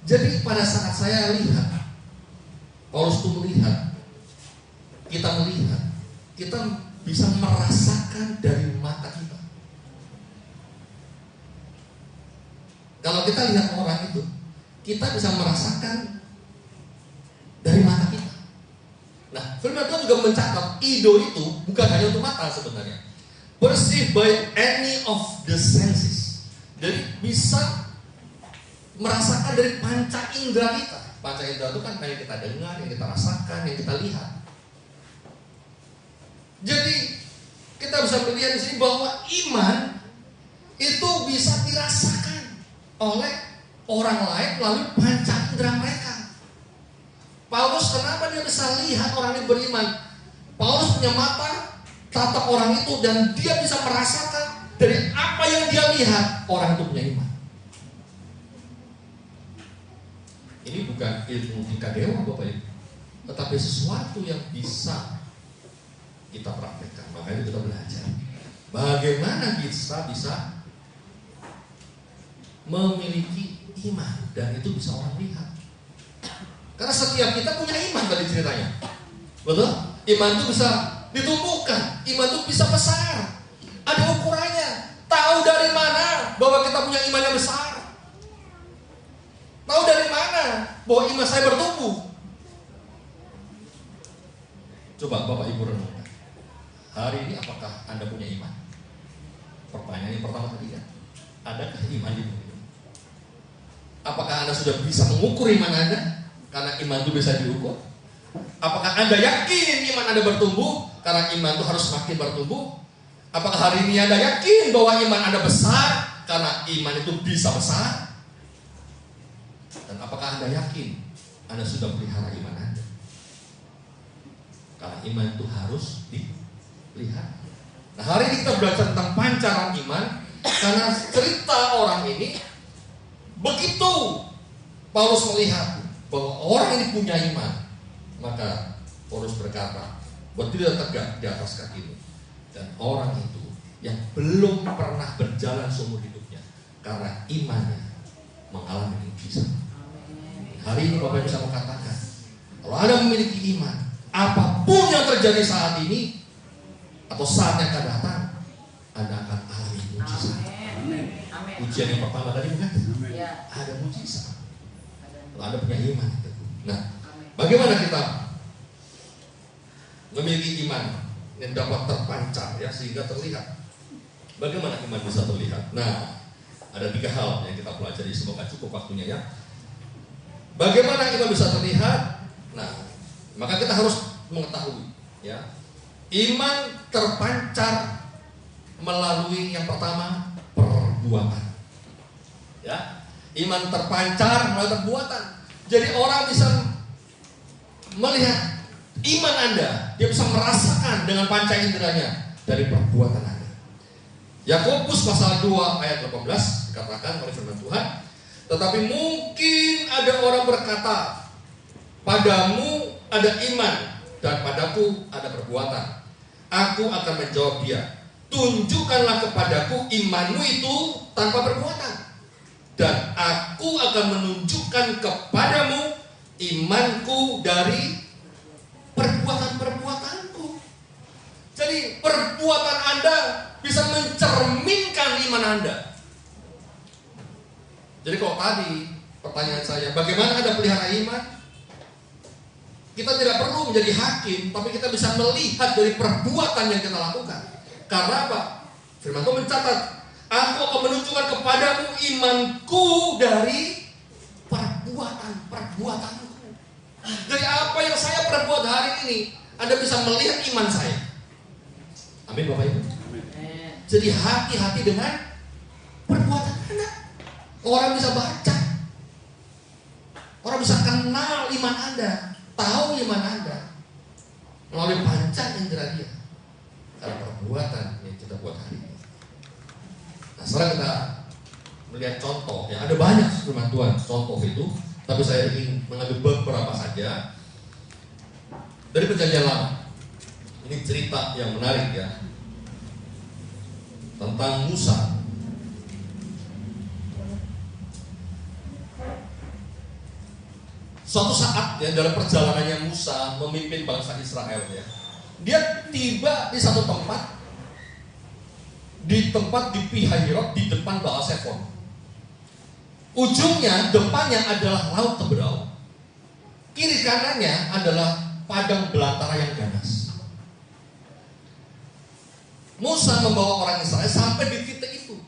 Jadi pada saat saya lihat, Paulus itu melihat, kita bisa merasakan dari mata kita. Kalau kita lihat orang itu, kita bisa merasakan dari mata kita. Nah, firman Tuhan juga mencatat ido itu bukan hanya untuk mata sebenarnya. Perceive by any of the senses. Jadi bisa merasakan dari panca indera kita. Panca indera itu kan kayak kita dengar, yang kita rasakan, yang kita lihat. Jadi kita bisa melihat di sini bahwa iman itu bisa dirasakan oleh orang lain melalui panca indera mereka. Paulus kenapa dia bisa lihat orang ini beriman? Paulus punya mata, tatap orang itu dan dia bisa merasakan dari apa yang dia lihat orang itu punya iman. Ini bukan ilmu tingkat dewa Bapak Ibu, tetapi sesuatu yang bisa kita praktekkan. Makanya kita belajar bagaimana kita bisa memiliki iman dan itu bisa orang lihat. Karena setiap kita punya iman tadi ceritanya. Betul? Iman itu bisa ditumbuhkan, iman itu bisa besar. Ada ukurannya. Tahu dari mana bahwa kita punya iman yang besar? Tahu dari mana bahwa iman saya bertumbuh? Coba Bapak Ibu renungkan. Hari ini apakah Anda punya iman? Pertanyaan yang pertama tadi ya. Adakah iman di dunia? Apakah Anda sudah bisa mengukur iman Anda? Karena iman itu bisa diukur. Apakah Anda yakin iman Anda bertumbuh? Karena iman itu harus semakin bertumbuh. Apakah hari ini Anda yakin bahwa iman Anda besar? Karena iman itu bisa besar. Dan apakah Anda yakin Anda sudah pelihara iman Anda? Karena iman itu harus dipelihara. Nah, hari ini kita belajar tentang pancaran iman. Karena cerita orang ini, begitu Paulus melihat bahwa orang ini punya iman, maka Paulus berkata, berdiri tegak di atas kakimu. Dan orang itu yang belum pernah berjalan seumur hidupnya, karena imannya mengalami mujizat. Hari ini Bapak bisa mengatakan, kalau Anda memiliki iman, apapun yang terjadi saat ini atau saat yang akan datang, Anda akan alami mujizat. Ujian yang pertama tadi bukan? Ada mujizat. Kalau Anda punya iman. Nah, bagaimana kita memiliki iman yang dapat terpancar ya sehingga terlihat? Bagaimana iman bisa terlihat? Nah, ada 3 hal yang kita pelajari, semoga cukup waktunya ya. Bagaimana iman bisa terlihat? Nah, maka kita harus mengetahui ya. Iman terpancar melalui yang pertama perbuatan. Ya, iman terpancar melalui perbuatan. Jadi orang bisa melihat iman Anda, dia bisa merasakan dengan panca inderanya dari perbuatan Anda. Yakobus pasal 2 ayat 18 dikatakan oleh firman Tuhan, tetapi mungkin ada orang berkata, padamu ada iman dan padaku ada perbuatan. Aku akan menjawab dia, tunjukkanlah kepadaku imanmu itu tanpa perbuatan, dan aku akan menunjukkan kepadamu imanku dari perbuatan-perbuatanku. Jadi perbuatan Anda bisa mencerminkan iman Anda. Jadi kalau tadi pertanyaan saya, bagaimana Anda pelihara iman? Kita tidak perlu menjadi hakim, tapi kita bisa melihat dari perbuatan yang kita lakukan. Karena apa? Firman Tuhan mencatat, aku akan menunjukkan kepadamu imanku dari perbuatan-perbuatanku. Dari apa yang saya perbuat hari ini, Anda bisa melihat iman saya. Amin Bapak Ibu. Jadi hati-hati dengan perbuatan Anda. Orang bisa baca, orang bisa kenal iman Anda, tahu iman Anda melalui panca indera dia. Karena perbuatan yang kita buat hari ini. Nah, sekarang kita melihat contoh. Ya, ada banyak firman Tuhan contoh itu, tapi saya ingin mengambil beberapa saja dari Perjanjian Lama. Ini cerita yang menarik ya, tentang Musa. Suatu saat ya, dalam perjalanannya Musa memimpin bangsa Israel ya, dia tiba di satu tempat, di Pihahirot, di depan Baal Zephon. Ujungnya, depannya adalah laut Teberau, kiri kanannya adalah padang belantara yang ganas. Musa membawa orang Israel sampai di titik itu,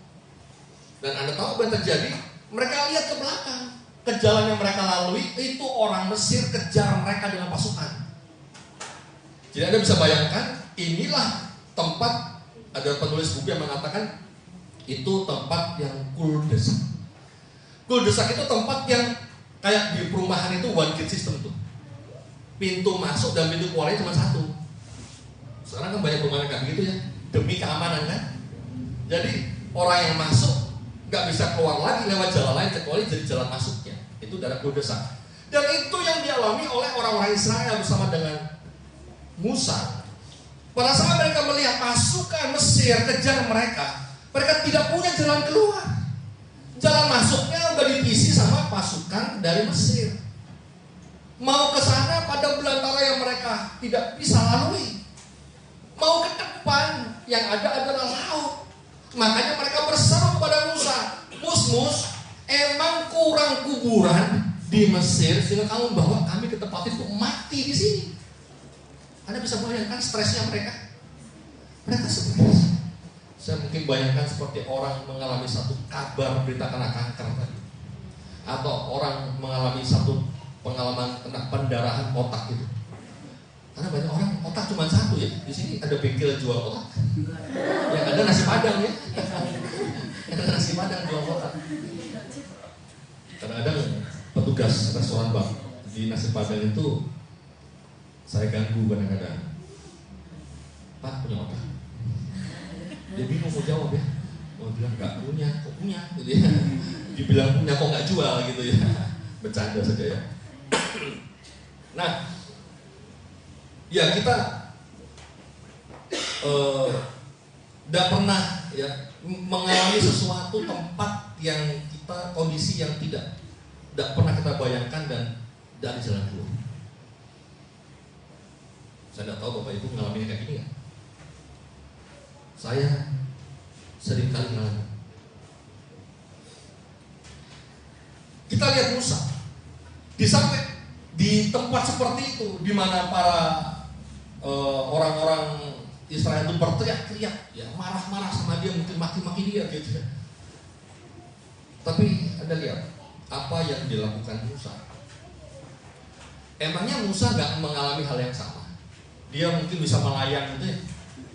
dan Anda tahu apa yang terjadi? Mereka lihat ke belakang, ke jalan yang mereka lalui, itu orang Mesir kejar mereka dengan pasukan. Jadi Anda bisa bayangkan, inilah tempat, ada penulis buku yang mengatakan itu tempat yang kuldesak. Kuldesak itu tempat yang kayak di perumahan itu one gate system tuh. Pintu masuk dan pintu keluarnya cuma satu. Sekarang kan banyak perumahan kayak begitu ya, demi keamanan kan. Jadi orang yang masuk nggak bisa keluar lagi lewat jalan lain kecuali jadi jalan masuknya. Itu daerah kuldesak. Dan itu yang dialami oleh orang-orang Israel bersama dengan Musa. Pada saat mereka melihat pasukan Mesir kejar mereka, mereka tidak punya jalan keluar. Jalan masuknya udah diisi sama pasukan dari Mesir. Mau ke sana pada belantara yang mereka tidak bisa lalui. Mau ke depan yang ada adalah laut. Makanya mereka berseru kepada Musa, Mus, emang kurang kuburan di Mesir sehingga kamu bawa kami ke tempat itu mati di sini. Anda bisa bayangkan stresnya mereka. Mereka stres. Saya mungkin bayangkan seperti orang mengalami satu kabar berita kena kanker tadi. atau orang mengalami satu pengalaman kena pendarahan otak gitu. Karena banyak orang otak cuma satu ya. Di sini ada bengkel jual otak. Yang ada nasi padang ya. Yang ada nasi padang jual otak. Kadang-kadang petugas restoran bang di nasi padang itu saya ganggu kadang-kadang. Pak punya otak? Dia bingung mau jawab ya. Mau bilang nggak punya, kok punya gitu ya. Dibilang punya kok nggak jual gitu ya. Bercanda saja ya. Nah, ya kita tidak pernah ya mengalami sesuatu tempat yang kita kondisi yang tidak pernah kita bayangkan dan dari jalan keluar. Saya tidak tahu Bapak Ibu mengalami kayak gini nggak? Saya sering kali mengalami. Kita lihat Musa di tempat seperti itu, di mana para orang-orang Israel itu berteriak-teriak, ya marah-marah sama dia, mungkin maki-maki dia gitu ya. Tapi Anda lihat apa yang dilakukan Musa. Emangnya Musa nggak mengalami hal yang sama? Dia mungkin bisa melayang gitu ya?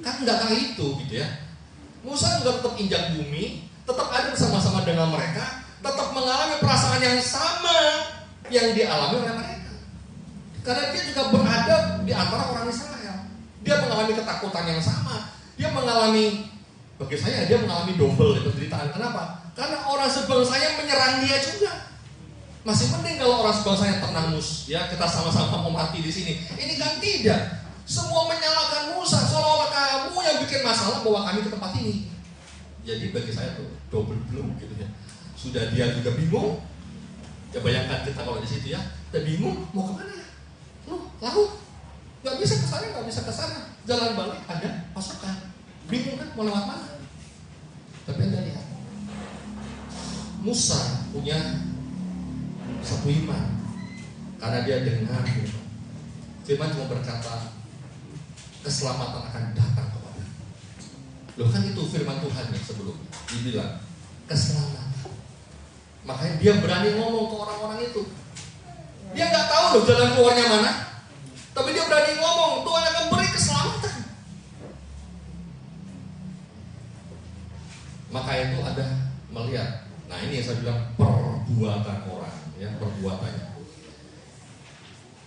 Kan nggak kayak itu gitu ya. Musa juga tetap injak bumi, tetap ada bersama-sama dengan mereka, tetap mengalami perasaan yang sama yang dialami oleh mereka. Karena dia juga berada di antara orang Israel. Dia mengalami ketakutan yang sama. Dia mengalami, bagi saya dia mengalami double penderitaan. Kenapa? Karena orang sebangsanya menyerang dia juga. Masih mending kalau orang sebangsanya tenang mus, ya kita sama-sama mau mati di sini. Ini kan tidak. Semua menyalahkan Musa, seolah-olah kamu yang bikin masalah bawa kami ke tempat ini. Jadi bagi saya tuh double blow gitu ya. Sudah dia juga bingung. Ya bayangkan kita kalau di situ ya, kita bingung mau kemana ya? Lalu nggak bisa ke sana, nggak bisa ke sana. Jalan balik ada pasukan. Bingung kan mau lewat mana? Tapi Anda lihat, Musa punya satu iman karena dia dengar firman. Firman cuma berkata keselamatan akan datang kepada. Loh kan itu firman Tuhan yang sebelumnya dibilang keselamatan. Makanya dia berani ngomong ke orang-orang itu. Dia nggak tahu loh jalan keluarnya mana, tapi dia berani ngomong Tuhan akan beri keselamatan. Maka itu ada melihat. Nah ini yang saya bilang perbuatan orang, ya perbuatannya.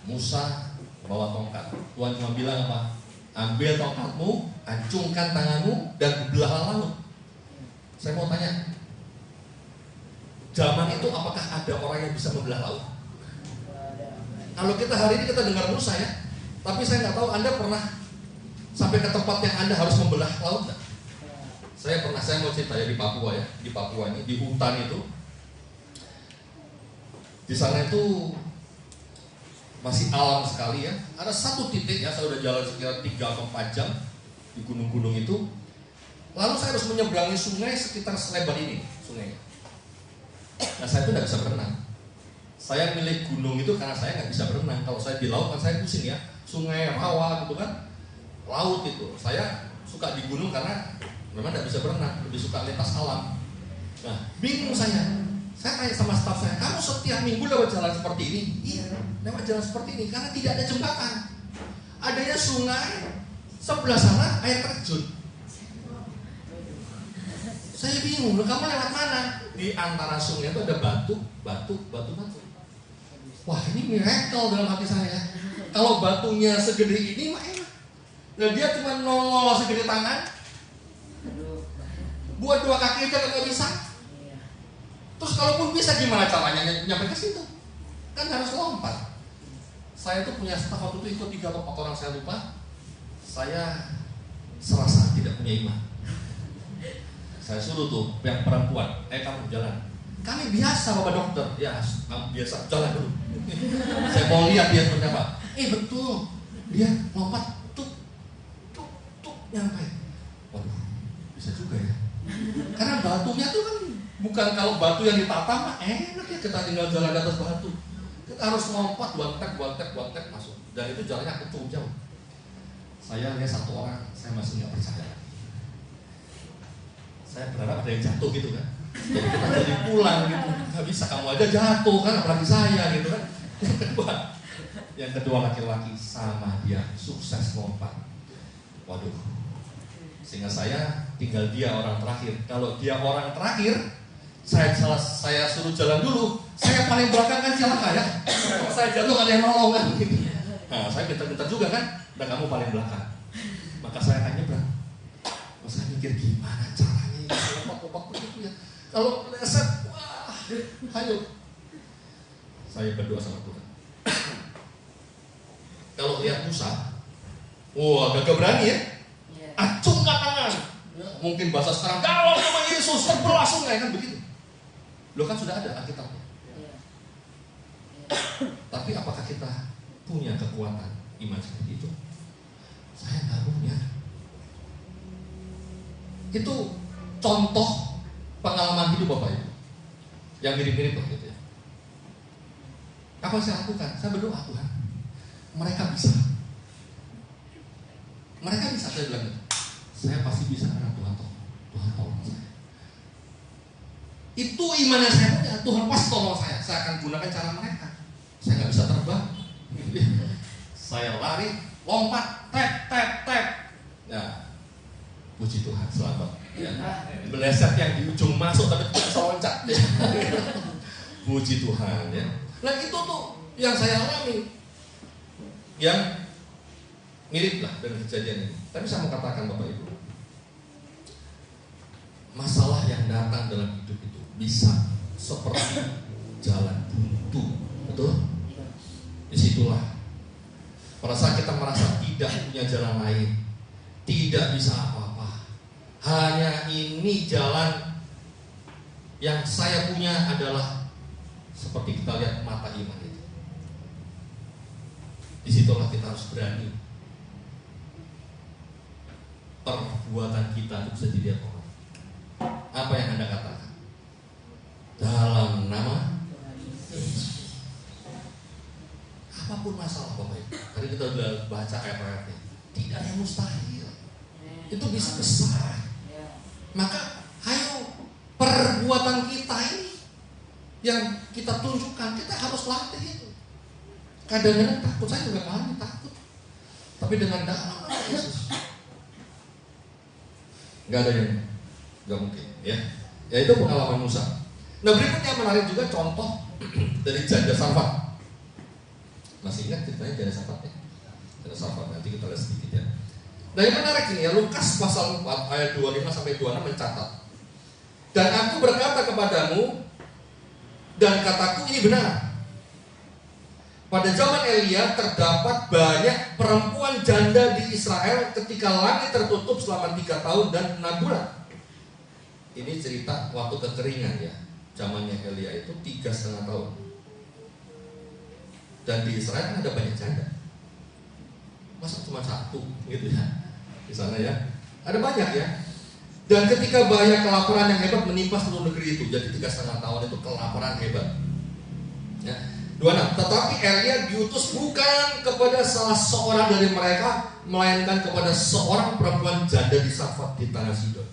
Musa bawa tongkat. Tuhan cuma bilang apa? Ambil tongkatmu, acungkan tanganmu, dan belahlah laut. Saya mau tanya, zaman itu apakah ada orang yang bisa membelah laut? Kalau kita hari ini kita dengar Musa ya, tapi saya nggak tahu Anda pernah sampai ke tempat yang Anda harus membelah laut nggak? Saya pernah, saya mau cerita ya di Papua ya, di Papua ini, di hutan itu, di sana itu masih alam sekali ya. Ada satu titik ya, saya udah jalan sekitar 3 atau 4 jam di gunung-gunung itu. Lalu saya harus menyeberangi sungai sekitar selebar ini sungainya. Nah saya itu nggak bisa berenang. Saya milih gunung itu karena saya nggak bisa berenang. Kalau saya di laut kan saya pusing ya, sungai rawa gitu kan, laut itu. Saya suka di gunung karena memang nggak bisa berenang, lebih suka lintas alam. Nah bingung saya. Saya tanya sama staf saya, kamu setiap minggu lewat jalan seperti ini? Iya, lewat jalan seperti ini karena tidak ada jembatan. Adanya sungai, sebelah sana air terjun. Saya bingung, kamu lewat mana? Di antara sungai itu ada batu. Wah ini miracle dalam hati saya. Kalau batunya segede ini mah enak. Nah dia cuma nongol segede tangan. Buat 2 kaki aja nggak bisa. Terus kalaupun bisa gimana caranya nyampe ke situ? Kan harus lompat. Saya tuh punya staf waktu itu ikut 3 atau 4 orang saya lupa. Saya serasa tidak punya iman. Saya suruh tuh yang perempuan, kamu jalan. Kami biasa Bapak Dokter. Ya, kamu biasa jalan dulu. Saya mau lihat dia seperti apa. Betul. Dia lompat tuk nyampe. Waduh, bisa juga ya. Karena batunya tuh kan bukan kalau batu yang ditata mah enak ya kita tinggal jalan di atas batu. Kita harus lompat, buat masuk. Dan itu jalannya cukup jauh. Saya lihat 1 orang, saya masih nggak percaya. Saya berharap ada yang jatuh gitu kan. Jadi kita jadi pulang gitu. Nggak bisa, kamu aja jatuh kan, apalagi saya gitu kan. Yang kedua laki-laki sama dia sukses lompat. Waduh. Sehingga saya tinggal dia orang terakhir. Kalau dia orang terakhir, saya suruh jalan dulu. Saya paling belakang kan celaka ya. Kalau saya jatuh ada yang nolong kan. Nah, saya pintar-pintar juga kan. Dan kamu paling belakang. Maka saya akan nyebrang. Saya mikir gimana caranya ini lompat-lompat begitu ya. Kalau meleset, wah, ayo. Saya berdoa sama Tuhan. Kalau lihat Musa, wah gagah berani ya. Acungkan tangan. Ya, mungkin bahasa sekarang, kalau nama Yesus berlangsung kan begitu. Loh kan sudah ada Alkitabnya. Tapi apakah kita punya kekuatan iman seperti itu? Saya nggak punya. Itu contoh pengalaman hidup Bapak Ibu yang mirip-mirip begitu ya. Apa yang saya lakukan? Saya berdoa, Tuhan, mereka bisa. Mereka bisa, saya bilang gitu. Saya pasti bisa karena Tuhan tolong saya. Itu iman yang saya punya. Tuhan pasti tolong saya. Saya akan gunakan cara mereka. Saya nggak bisa terbang. Saya lari, lompat, tap. Ya, puji Tuhan, selamat. Ya. Meleset yang di ujung masuk tapi tidak bisa loncat. Ya. Puji Tuhan ya. Nah itu tuh yang saya alami, yang mirip lah dengan kejadian ini. Tapi saya mau katakan Bapak Ibu, masalah yang datang dalam hidup itu bisa seperti jalan buntu, betul? Disitulah pada saat kita merasa tidak punya jalan lain, tidak bisa apa-apa, hanya ini jalan yang saya punya adalah seperti kita lihat mata iman itu. Disitulah kita harus berani. Perbuatan kita itu bisa dilihat orang. Apa yang Anda katakan? Dalam nama Yesus. Apapun masalah Bapak Ibu. Tadi kita sudah baca ayat-ayatnya. Tidak ada yang mustahil. Itu bisa besar. Maka ayo perbuatan kita ini yang kita tunjukkan, kita harus latih itu. Kadang-kadang takut, saya juga ngalamin takut. Tapi dengan dalam nama Yesus, nggak ada yang nggak mungkin, ya. Ya itu pengalaman Musa. Nah berikutnya menarik juga contoh dari janda Sarfat. Masih ingat ceritanya janda Sarfat ya? Janda Sarfat, nanti kita lihat sedikit ya. Nah yang menarik ini ya, Lukas pasal 4 ayat 25 sampai 26 mencatat. Dan aku berkata kepadamu, dan kataku ini benar. Pada zaman Elia terdapat banyak perempuan janda di Israel ketika langit tertutup selama 3 tahun dan 6 bulan. Ini cerita waktu kekeringan ya. Zamannya Elia itu 3,5 tahun. Dan di Israel ada banyak janda. Masa cuma satu gitu ya di sana ya. Ada banyak ya. Dan ketika bahaya kelaparan yang hebat menimpa seluruh negeri itu, jadi 3,5 tahun itu kelaparan hebat. Ya. 26. Tetapi Elia diutus bukan kepada salah seorang dari mereka, melainkan kepada seorang perempuan janda di Sarfat di tanah Sidon.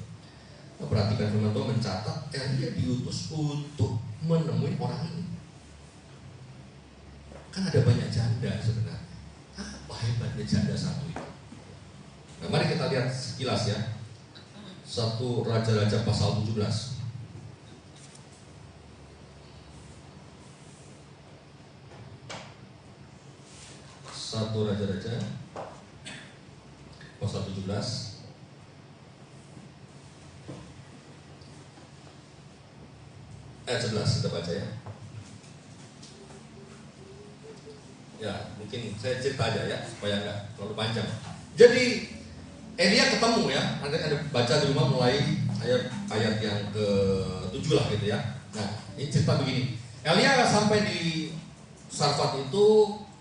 Nah, perhatikan firman Tuhan mencatat Elia diutus untuk menemui orang ini. Kan ada banyak janda sebenarnya. Apa hebatnya janda satu itu? Nah, mari kita lihat sekilas ya. 1 Raja-Raja pasal 17. 1 Raja-Raja pasal 17 ayat 11 kita baca ya. Ya mungkin saya cerita aja ya supaya nggak terlalu panjang. Jadi Elia ketemu ya, nanti ada baca di rumah mulai ayat yang ke-7 lah gitu ya. Nah ini cerita begini, Elia sampai di Sarfat itu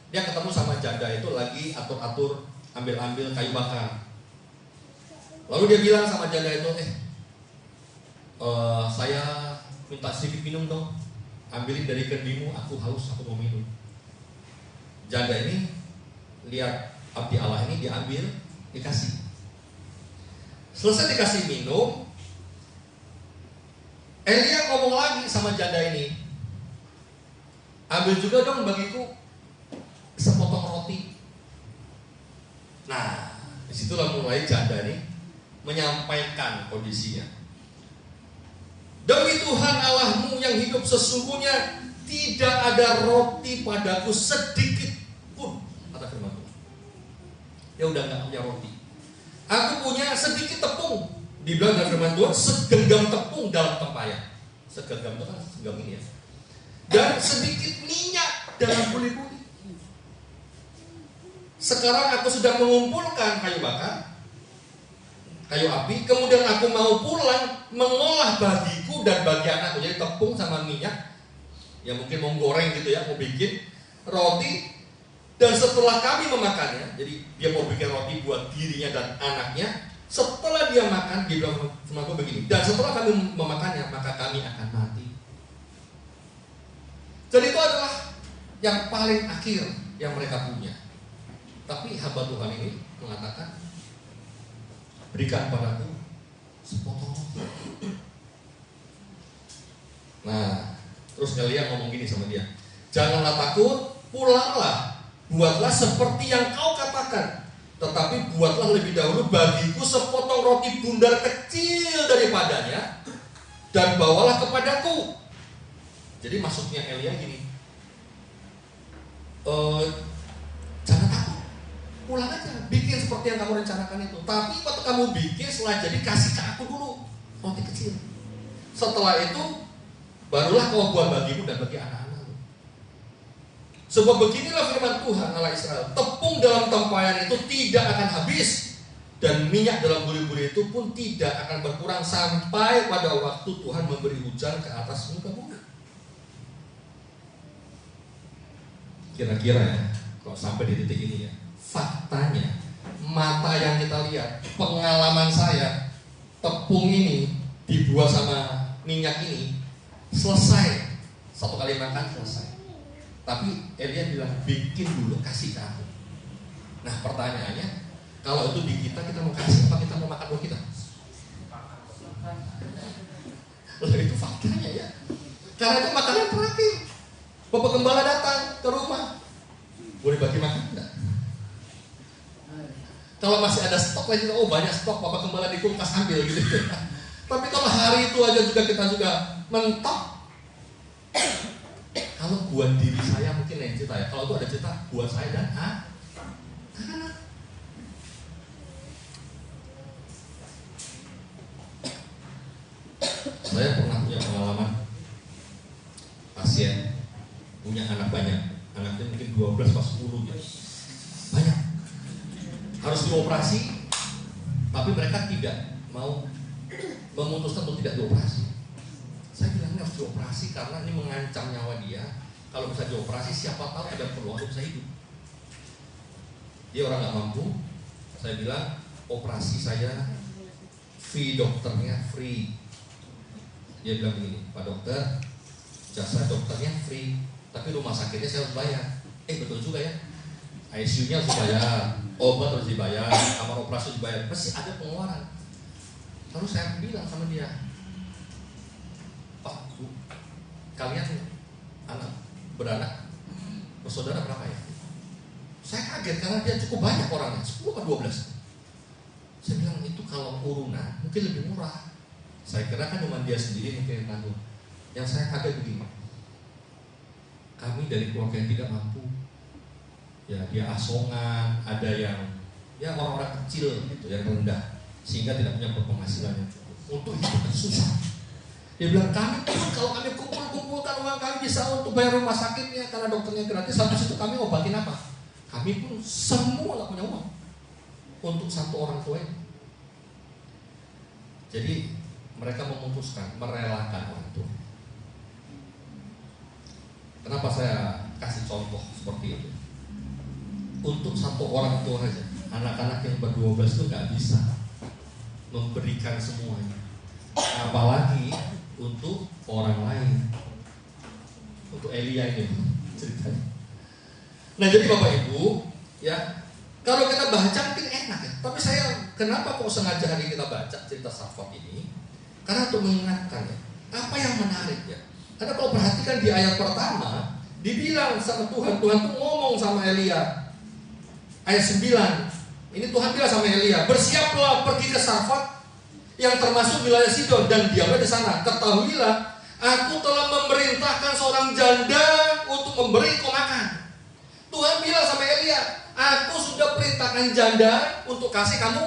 dia ketemu sama janda itu lagi atur-atur ambil-ambil kayu bakar. Lalu dia bilang sama janda itu, saya minta sedikit minum dong. Ambilin dari kendimu, aku haus, aku mau minum. Janda ini lihat abdi Allah ini diambil, dikasih. Selesai dikasih minum, Elia ngomong lagi sama janda ini, ambil juga dong bagiku sepotong roti. Nah, disitulah mulai janda ini menyampaikan kondisinya. Demi Tuhan Allahmu yang hidup, sesungguhnya tidak ada roti padaku sedikit pun, kata firman Tuhan. Ya udah nggak punya roti. Aku punya sedikit tepung. Dibilang dalam firman Tuhan, segenggam tepung dalam tempayan. Segenggam itu kan segenggam ini ya. Dan sedikit minyak dalam buli-buli. Sekarang aku sudah mengumpulkan kayu bakar, kayu api, kemudian aku mau pulang mengolah bagiku dan bagi anakku. Jadi tepung sama minyak, ya mungkin mau goreng gitu ya, mau bikin roti. Dan setelah kami memakannya, jadi dia mau bikin roti buat dirinya dan anaknya. Setelah dia makan, dia bilang sama aku begini, dan setelah kami memakannya, maka kami akan mati. Jadi itu adalah yang paling akhir yang mereka punya. Tapi hamba Tuhan ini mengatakan, berikan padaku sepotong roti. Nah, terus Elia ngomong gini sama dia, janganlah takut, pulanglah, buatlah seperti yang kau katakan. Tetapi buatlah lebih dahulu bagiku sepotong roti bundar kecil daripadanya, dan bawalah kepadaku. Jadi maksudnya Elia gini, jangan takut, pulang aja, bikin seperti yang kamu rencanakan itu. Tapi waktu kamu bikin, setelah jadi kasih ke aku dulu roti kecil. Setelah itu barulah kau buat bagimu dan bagi anak-anakmu. Sebab beginilah firman Tuhan Allah Israel, tepung dalam tempayan itu tidak akan habis, dan minyak dalam buri-buri itu pun tidak akan berkurang sampai pada waktu Tuhan memberi hujan ke atas muka bumi. Kira-kira ya, kalau sampai di titik ini ya, faktanya, mata yang kita lihat, pengalaman saya, tepung ini dibuat sama minyak ini selesai, satu kali makan selesai. Tapi Elia bilang, bikin dulu, kasih ke aku. Nah pertanyaannya, kalau itu di kita mau kasih apa kita mau makan buat kita? Lalu itu faktanya ya. Karena itu makanan terakhir. Bapak Gembala datang ke rumah, boleh bagi makan enggak? Kalau masih ada stok lagi, oh banyak stok, Bapak Gembala di kulkas ambil gitu. Tapi kalau hari itu aja juga kita juga mentok. Kalau buat diri saya mungkin lain cerita ya. Kalau itu ada cerita buat saya dan anak. Saya pernah punya pengalaman pasien punya anak banyak. Anaknya mungkin 12 pas 10 gitu. Banyak. Harus dioperasi, tapi mereka tidak mau memutuskan untuk tidak dioperasi. Saya bilang harus dioperasi karena ini mengancam nyawa dia. Kalau bisa dioperasi, siapa tahu ada peluang untuk bisa hidup. Dia orang nggak mampu. Saya bilang operasi saya fee dokternya free. Dia bilang begini, Pak dokter, jasa dokternya free, tapi rumah sakitnya saya harus bayar. Betul juga ya. ICU-nya harus dibayar, obat harus dibayar, kamar operasi harus dibayar. Pasti ada pengeluaran. Lalu saya bilang sama dia, Pak, Bu, kalian beranak bersaudara berapa ya? Saya kaget karena dia cukup banyak orangnya, 10 atau 12. Saya bilang itu kalau urunan mungkin lebih murah. Saya kira kan cuma dia sendiri mungkin yang tanggung. Yang saya kaget begini, kami dari keluarga yang tidak mampu, ya dia asongan, ada yang ya orang-orang kecil gitu, yang rendah, sehingga tidak punya penghasilan yang cukup. Untuk hidup kan susah. Dia bilang kami pun kalau kami kumpulkan uang kami bisa untuk bayar rumah sakitnya karena dokternya gratis. Habis itu kami obatin apa? Kami pun semua nggak punya uang untuk satu orang tua. Jadi mereka memutuskan merelakan orang tua. Kenapa saya kasih contoh seperti itu? Untuk satu orang tua saja, anak-anak yang ber-12 itu nggak bisa memberikan semuanya, apalagi untuk orang lain. Untuk Elia ini ceritanya. Nah jadi Bapak Ibu ya, kalau kita baca mungkin enak ya, tapi saya kenapa kok sengaja hari kita baca cerita Safat ini? Karena untuk mengingatkan ya, Apa yang menarik ya? Karena kalau perhatikan di ayat pertama, dibilang sama Tuhan tuh ngomong sama Elia. Ayat 9, ini Tuhan bilang sama Elia, bersiaplah pergi ke Sarfat yang termasuk wilayah Sidon dan diamlah di sana. Ketahuilah, aku telah memerintahkan seorang janda untuk memberi kau makan. Tuhan bilang sama Elia, aku sudah perintahkan janda untuk kasih kamu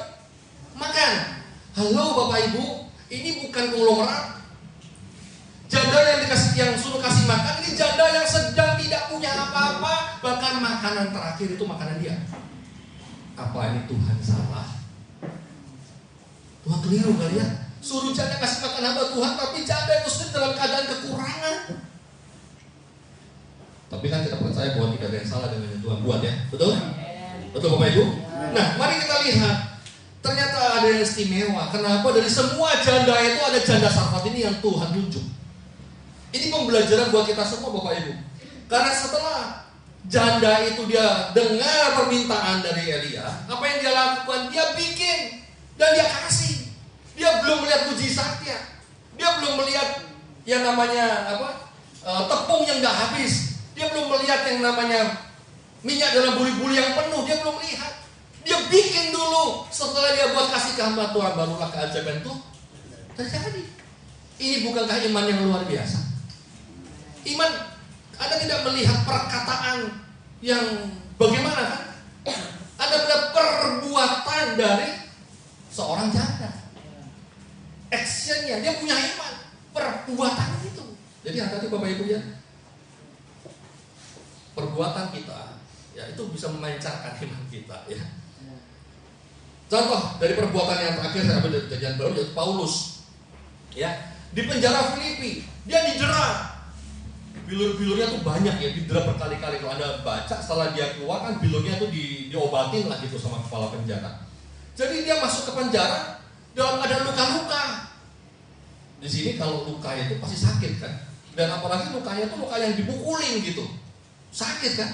makan. Halo Bapak Ibu, ini bukan konglomerat. Janda yang suruh kasih makan, ini janda yang sedang tidak punya apa-apa, bahkan makanan terakhir itu makanan dia. Apa ini Tuhan salah? Tuhan keliru kali ya? Suruh janda kasih makan hamba Tuhan, tapi janda itu sedang dalam keadaan kekurangan. Tapi kan kita percaya bahwa tidak ada yang salah dengan yang Tuhan buat ya, betul? Betul Bapak Ibu? Nah, mari kita lihat. Ternyata ada yang istimewa. Kenapa dari semua janda itu ada janda Sarfat ini yang Tuhan tunjuk? Ini pembelajaran buat kita semua Bapak Ibu. Karena setelah janda itu dia dengar permintaan dari Elia, apa yang dia lakukan? Dia bikin dan dia kasih. Dia belum melihat mujizatnya. Dia belum melihat yang namanya tepung yang gak habis. Dia belum melihat yang namanya minyak dalam buli-buli yang penuh. Dia belum lihat. Dia bikin dulu. Setelah dia buat kasih ke hamba Tuhan, barulah keajaiban itu terjadi. Ini bukankah iman yang luar biasa? Iman, Anda tidak melihat perkataan yang bagaimana kan? Anda melihat perbuatan dari seorang janda. Actionnya, dia punya iman. Perbuatan itu. Jadi hati-hati Bapak Ibu ya. Perbuatan kita, ya itu bisa memancarkan iman kita ya. Contoh dari perbuatan yang terakhir saya ambil dari Perjanjian Baru, yaitu Paulus. Ya, di penjara Filipi, dia didera. Bilur-bilurnya tuh banyak ya, didera berkali-kali. Kalau Anda baca setelah dia keluar kan bilurnya tuh diobatin lah gitu sama kepala penjara. Jadi dia masuk ke penjara dalam keadaan luka-luka. Di sini kalau luka itu pasti sakit kan. Dan apalagi lukanya tuh luka yang dipukulin gitu. Sakit kan.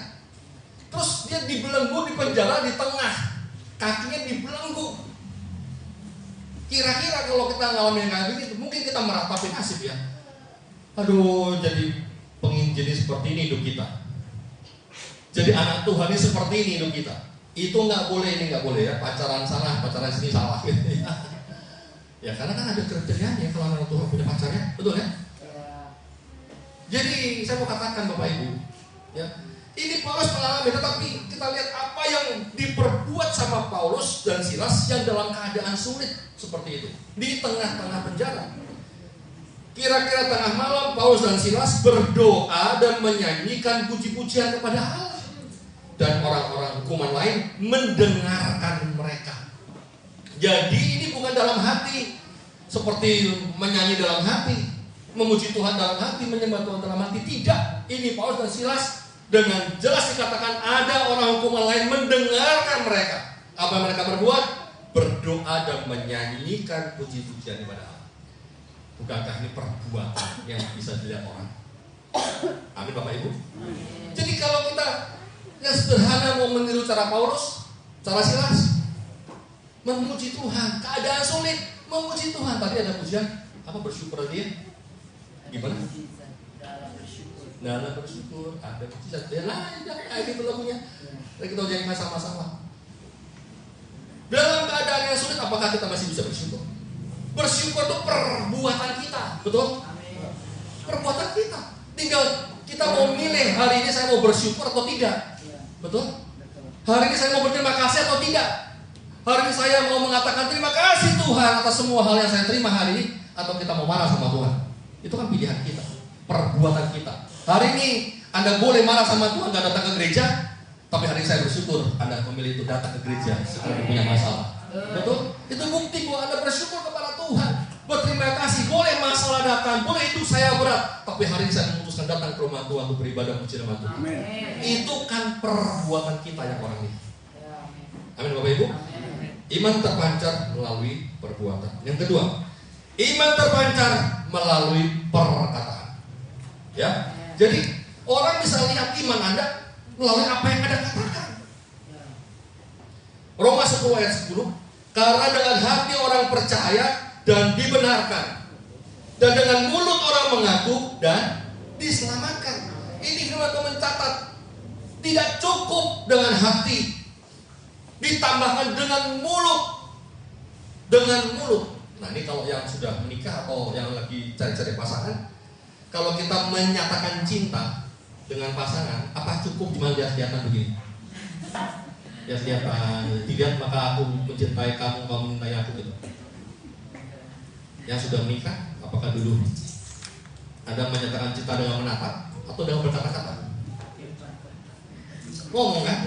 Terus dia dibelenggu di penjara di tengah. Kakinya dibelenggu. Kira-kira kalau kita ngalamin kayak begitu, mungkin kita meratapi nasib ya. Aduh, jadi penginjil seperti ini hidup kita. Jadi anak Tuhan ini seperti ini hidup kita. Itu nggak boleh, ini nggak boleh ya. Pacaran sana, pacaran sini salah. Ya karena kan ada kriterianya kalau anak Tuhan punya pacarnya, betul ya? Jadi saya mau katakan Bapak Ibu, ya ini Paulus mengalami, tetapi kita lihat apa yang diperbuat sama Paulus dan Silas yang dalam keadaan sulit seperti itu di tengah-tengah penjara. Kira-kira tengah malam Paulus dan Silas berdoa dan menyanyikan puji-pujian kepada Allah. Dan orang-orang hukuman lain mendengarkan mereka. Jadi ini bukan dalam hati seperti menyanyi dalam hati, memuji Tuhan dalam hati, menyembah Tuhan dalam hati. Tidak. Ini Paulus dan Silas dengan jelas dikatakan ada orang hukuman lain mendengarkan mereka. Apa yang mereka berbuat? Berdoa dan menyanyikan puji-pujian kepada Allah. Bukankah ini perbuatan yang bisa dilihat orang? Amin Bapak Ibu. Jadi kalau kita yang sederhana mau meniru cara Paulus, cara Silas, memuji Tuhan, keadaan sulit, memuji Tuhan. Tadi ada pujian, apa bersyukur dia? Gimana? Dalam bersyukur, ada pujian. Ya lah, gitu lagunya. Kita ujian sama-sama. Dalam keadaan yang sulit, apakah kita masih bisa bersyukur? Bersyukur itu perbuatan kita, betul? Perbuatan kita. Tinggal kita mau milih hari ini saya mau bersyukur atau tidak, betul? Hari ini saya mau berterima kasih atau tidak? Hari ini saya mau mengatakan terima kasih Tuhan atas semua hal yang saya terima hari ini, atau kita mau marah sama Tuhan? Itu kan pilihan kita, perbuatan kita. Hari ini Anda boleh marah sama Tuhan, gak datang ke gereja, tapi hari ini saya bersyukur Anda memilih itu datang ke gereja setelah punya masalah. Betul? Itu bukti bahwa Anda bersyukur kepada Tuhan. Berterima kasih, boleh masalah datang, boleh itu saya berat, tapi hari ini saya memutuskan datang ke rumah Tuhan untuk beribadah puji nama Tuhan. Itu kan perbuatan kita yang orang ini. Amin Bapak Ibu. Iman terpancar melalui perbuatan. Yang kedua, iman terpancar melalui perkataan. Ya, jadi orang bisa lihat iman Anda melalui apa yang Anda katakan. Roma 10 ayat 10, karena dengan hati orang percaya dan dibenarkan, Dan dengan mulut orang mengaku dan diselamatkan. Ini firman Tuhan mencatat, tidak cukup dengan hati, ditambahkan dengan mulut. Dengan mulut. Nah ini kalau yang sudah menikah atau yang lagi cari-cari pasangan, kalau kita menyatakan cinta dengan pasangan, apa cukup cuma lihat-lihatan begini? Lihat-lihatan, dilihat maka aku mencintai kamu, kamu mencintai aku gitu. Yang sudah menikah, apakah dulu Anda menyatakan cinta dengan menatap atau dengan berkata-kata? Ngomong kan?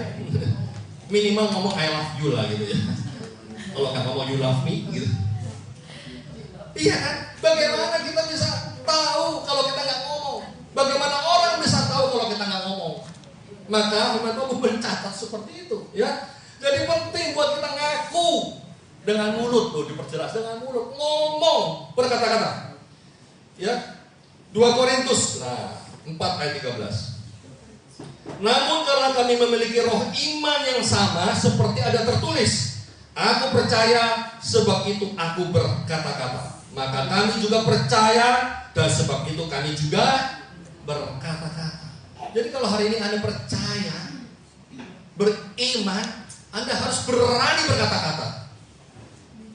Minimal ngomong I love you lah gitu ya. Kalau nggak ngomong you love me gitu. Iya kan? Bagaimana kita bisa tahu kalau kita nggak ngomong? Bagaimana orang bisa tahu kalau kita nggak ngomong? Maka firman Tuhan mencatat seperti itu ya. Jadi penting buat kita ngaku dengan mulut, tuh diperjelas dengan mulut, ngomong berkata-kata. Ya. 2 Korintus 4 ayat 13. Namun karena kami memiliki roh iman yang sama seperti ada tertulis, aku percaya sebab itu aku berkata-kata. Maka kami juga percaya dan sebab itu kami juga berkata-kata. Jadi kalau hari ini Anda percaya, beriman, Anda harus berani berkata-kata.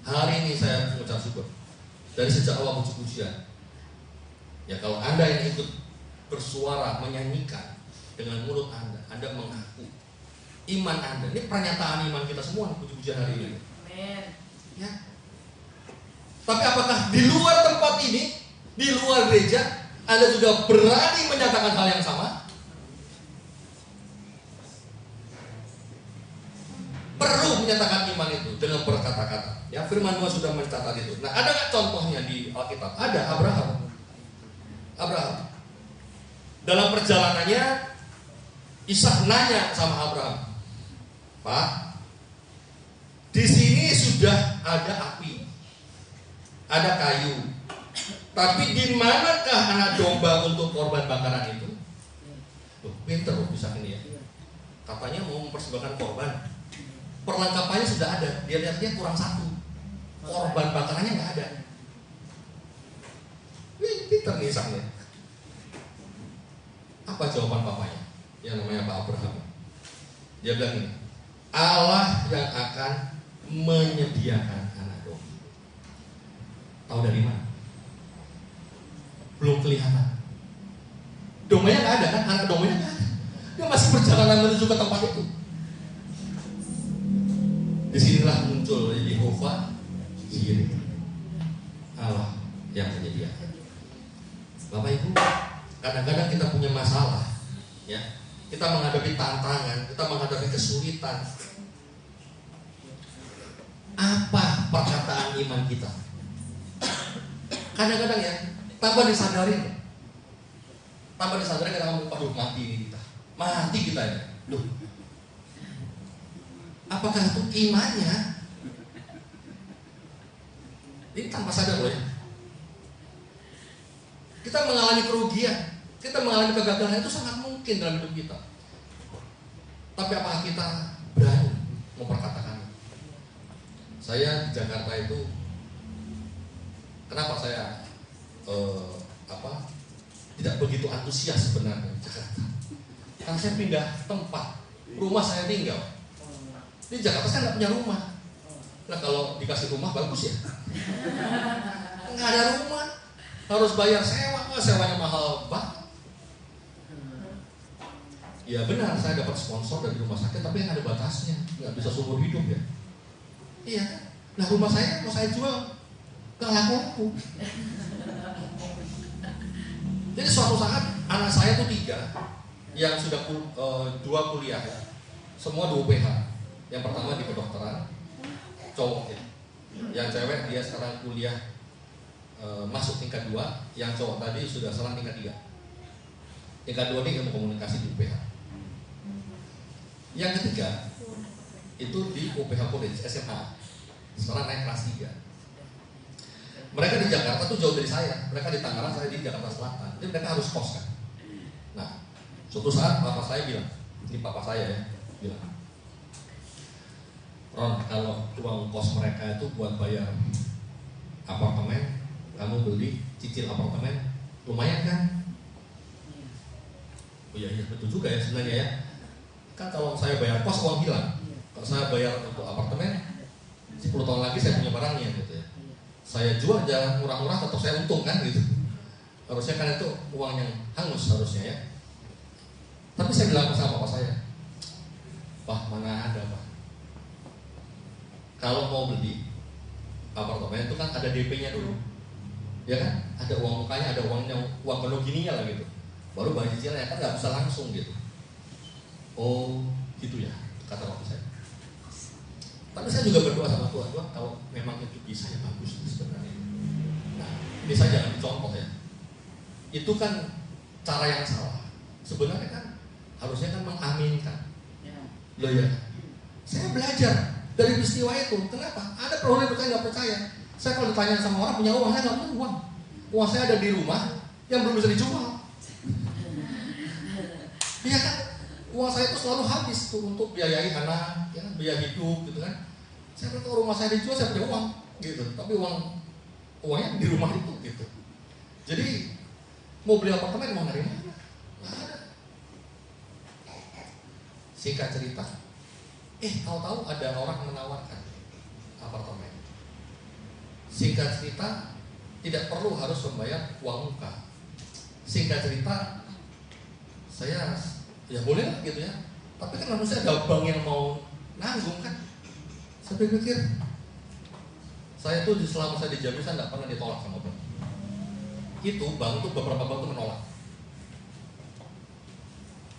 Hari ini saya mengucap syukur dari sejak awal puji-pujian. Ya kalau Anda yang ikut bersuara, menyanyikan dengan mulut Anda mengaku iman Anda. Ini pernyataan iman kita semua nih puji-pujian hari ini. Amin. Ya. Tapi apakah di luar tempat ini, di luar gereja, Anda juga berani menyatakan hal yang sama? Perlu menyatakan iman itu dengan berkata-kata. Ya, firman Tuhan sudah mencatat itu. Nah, ada nggak contohnya di Alkitab? Ada, Abraham. Dalam perjalanannya, Ishak nanya sama Abraham, Pak, di sini sudah ada api, ada kayu, tapi di manakah anak domba untuk korban bakaran itu? Pinter loh Ishak ini ya. Katanya mau mempersembahkan korban. Perlengkapannya sudah ada, dia lihatnya kurang satu, korban bakarannya nggak ada. Pinter nih Ishaknya. Apa jawaban bapaknya? Yang namanya Pak Abraham. Dia bilang ini, Allah yang akan menyediakan anak domba. Tahu dari mana? Belum kelihatan. Dombanya nggak ada kan? Anak dombanya nggak ada. Dia masih perjalanan menuju ke tempat itu. Disinilah muncul Yehova Jireh, Allah yang menyediakan. Bapak Ibu, kadang-kadang kita punya masalah, ya. Kita menghadapi tantangan, kita menghadapi kesulitan. Apa perkataan iman kita? Kadang-kadang ya, tanpa disadari kita ngomong, aduh mati ini kita, mati kita ya. Loh, apakah itu imannya? Ini tanpa sadar loh ya. Kita mengalami kerugian, kita mengalami kegagalan itu sangat mungkin dalam hidup kita. Tapi apakah kita berani memperkatakannya? Saya di Jakarta itu, kenapa saya tidak begitu antusias sebenarnya di Jakarta? Karena saya pindah tempat, rumah saya tinggal. Di Jakarta saya nggak punya rumah. Nah kalau dikasih rumah bagus ya. Nggak ada rumah, harus bayar sewa, sewanya mahal banget. Ya benar, saya dapat sponsor dari rumah sakit, tapi yang ada batasnya, nggak bisa seumur hidup ya. Iya kan? Nah rumah saya mau saya jual, nggak laku. Jadi suatu saat anak saya tuh 3 yang sudah 2 kuliah ya, semua 2 UPH. Yang pertama di kedokteran, cowok ya. Yang cewek dia sekarang kuliah masuk tingkat 2, yang cowok tadi sudah sekarang tingkat 3. Tingkat 2 ini ilmu komunikasi di UPH. Yang ketiga itu di UPH College SMA. Sekarang naik kelas 3. Mereka di Jakarta tuh jauh dari saya. Mereka di Tangerang, saya di Jakarta Selatan. Jadi mereka harus kos kan. Nah, suatu saat bapak saya bilang, ini papa saya ya, bilang, Ron, kalau uang kos mereka itu buat bayar apartemen, kamu beli cicil apartemen, lumayan kan? Oh iya betul juga ya sebenarnya ya. Kan kalau saya bayar kos uang hilang. Kalau saya bayar untuk apartemen 10 tahun lagi saya punya barangnya gitu ya. Saya jual jangan murah-murah tetap saya untung kan gitu. Harusnya kan itu uang yang hangus harusnya ya. Tapi saya bilang sama bapak saya, Pak mana ada Pak. Kalau mau beli apartemen itu kan ada DP-nya dulu, ya kan? Ada uang mukanya, ada uangnya, uang penuh gininya lah gitu. Baru bayar cicilannya kan nggak bisa langsung gitu. Oh gitu ya, kata bapak saya. Tapi saya juga berdoa sama Tuhan, Tuhan kalau memang itu bisa ya bagus sebenarnya. Nah ini saya jangan dicontoh ya. Itu kan cara yang salah. Sebenarnya kan harusnya kan mengaminkan. Loh ya, saya belajar dari peristiwa itu. Kenapa? Ada penghuni percaya nggak percaya. Saya kalau ditanya sama orang punya uang, saya nggak punya uang. Uang saya ada di rumah yang belum bisa dijual. Iya kan? Uang saya itu selalu habis tuh untuk biayai anak, ya, biaya hidup gitu kan. Saya kalau rumah saya dijual saya punya uang, gitu. Tapi uangnya di rumah itu gitu. Jadi mau beli apartemen mau dari mana? Nggak ada. Singkat cerita, tahu-tahu ada orang menawarkan apartemen. Singkat cerita, tidak perlu harus membayar uang muka. Singkat cerita, saya ya boleh lah gitu ya. Tapi kan harusnya ada bank yang mau nanggung kan. Saya pikir, saya tuh selama saya dijamin saya nggak pernah ditolak sama bank. Itu bank tuh beberapa bank tuh menolak.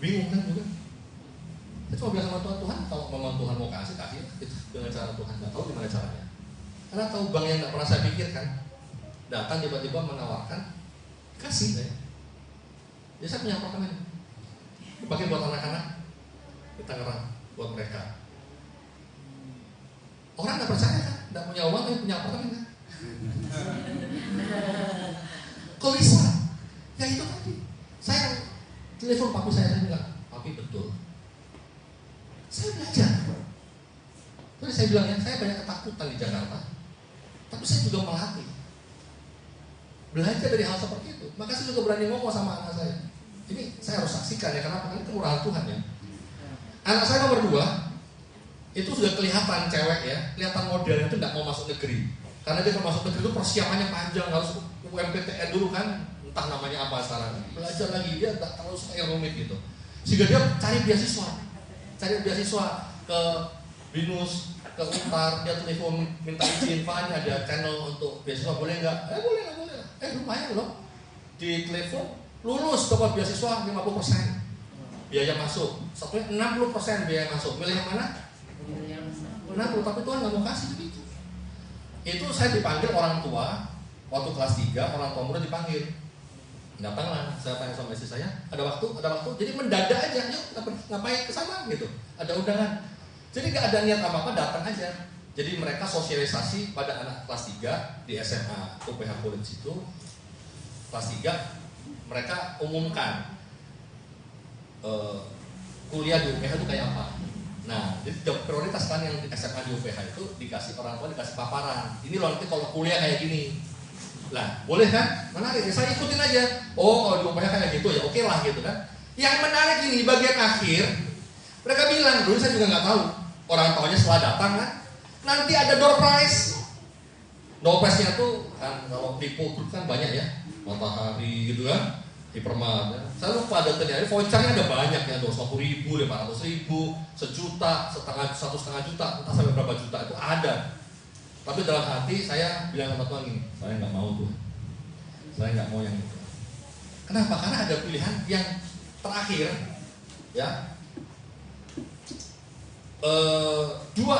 Bingung kan juga. Saya cuma bilang sama Tuhan, Tuhan kalau memang Tuhan mau kasih gitu, dengan cara Tuhan. Nggak tahu gimana caranya. Karena tahu bank yang nggak pernah saya pikirkan datang tiba-tiba menawarkan kasih saya. Ya saya punya apartemen, dipakai buat anak-anak di Tangerang buat mereka. Orang nggak percaya kan, nggak punya uang tapi punya apartemen kan? Kok bisa? Ya itu tadi. Saya telepon papi saya bilang, papi betul. Saya belajar. Terus saya bilang ya, saya banyak ketakutan di Jakarta, tapi saya juga melatih. Belajar dari hal seperti itu. Maka saya juga berani ngomong sama anak saya. Ini saya harus saksikan ya, kenapa? Karena ini kemurahan Tuhan ya. Anak saya nomor 2 itu sudah kelihatan cewek ya, kelihatan modelnya itu nggak mau masuk negeri. Karena dia kalau masuk negeri itu persiapannya panjang, harus UMPTN dulu kan, entah namanya apa sekarang. Belajar lagi, dia nggak terlalu suka yang rumit gitu. Sehingga dia cari beasiswa ke BINUS, ke UNTAR, dia telepon minta izin, Pak ada channel untuk beasiswa boleh nggak? Boleh. Lumayan loh. Di telepon lulus dapat beasiswa 50%. Biaya masuk. Satunya 60% biaya masuk. Milih yang mana? 60, tapi Tuhan nggak mau kasih begitu. Itu saya dipanggil orang tua waktu kelas 3, orang tua muda dipanggil. Datanglah, saya tanya sama istri saya, ada waktu. Jadi mendadak aja, yuk kita ngapain ke sana gitu. Ada undangan. Jadi nggak ada niat apa-apa, datang aja. Jadi mereka sosialisasi pada anak kelas 3 di SMA UPH College itu. Kelas 3 mereka umumkan kuliah di UPH itu kayak apa. Nah, jadi prioritas kan yang di SMA di UPH itu dikasih orang tua, dikasih paparan. Ini loh nanti kalau kuliah kayak gini. Lah, boleh kan? Menarik ya, saya ikutin aja. Oh, kalau di UPH kayak gitu ya oke lah gitu kan. Yang menarik ini di bagian akhir, mereka bilang, dulu saya juga nggak tahu. Orang tuanya setelah datang kan, nanti ada door prize. Door prize-nya tuh kan kalau di Group kan banyak ya, Matahari gitu kan, Hypermart. Ya. Saya lupa detailnya, vouchernya ada banyak ya, 250.000, 500.000, sejuta, 1,5 juta, entah sampai berapa juta itu ada. Tapi dalam hati saya bilang sama Tuhan gini, saya nggak mau tuh, saya nggak mau yang itu. Kenapa? Karena ada pilihan yang terakhir, ya. Dua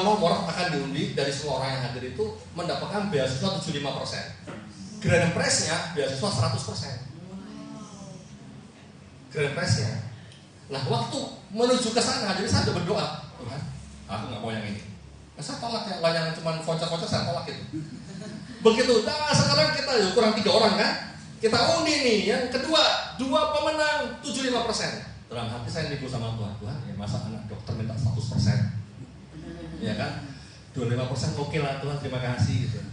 nomor akan diundi dari semua orang yang hadir itu mendapatkan beasiswa 75%. Grand prize-nya beasiswa 100%. Grand prize-nya. Nah, waktu menuju ke sana, jadi saya berdoa, Tuhan, aku nggak mau yang ini. Nah, saya tolak yang cuma voucher-voucher saya tolak itu. Begitu, sekarang kita kurang 3 orang kan? Kita undi nih, yang kedua, 2 pemenang 75%. Dalam hati saya nego sama Tuhan, ya masa anak dokter minta 100%, ya kan? 25% oke lah Tuhan, terima kasih gitu.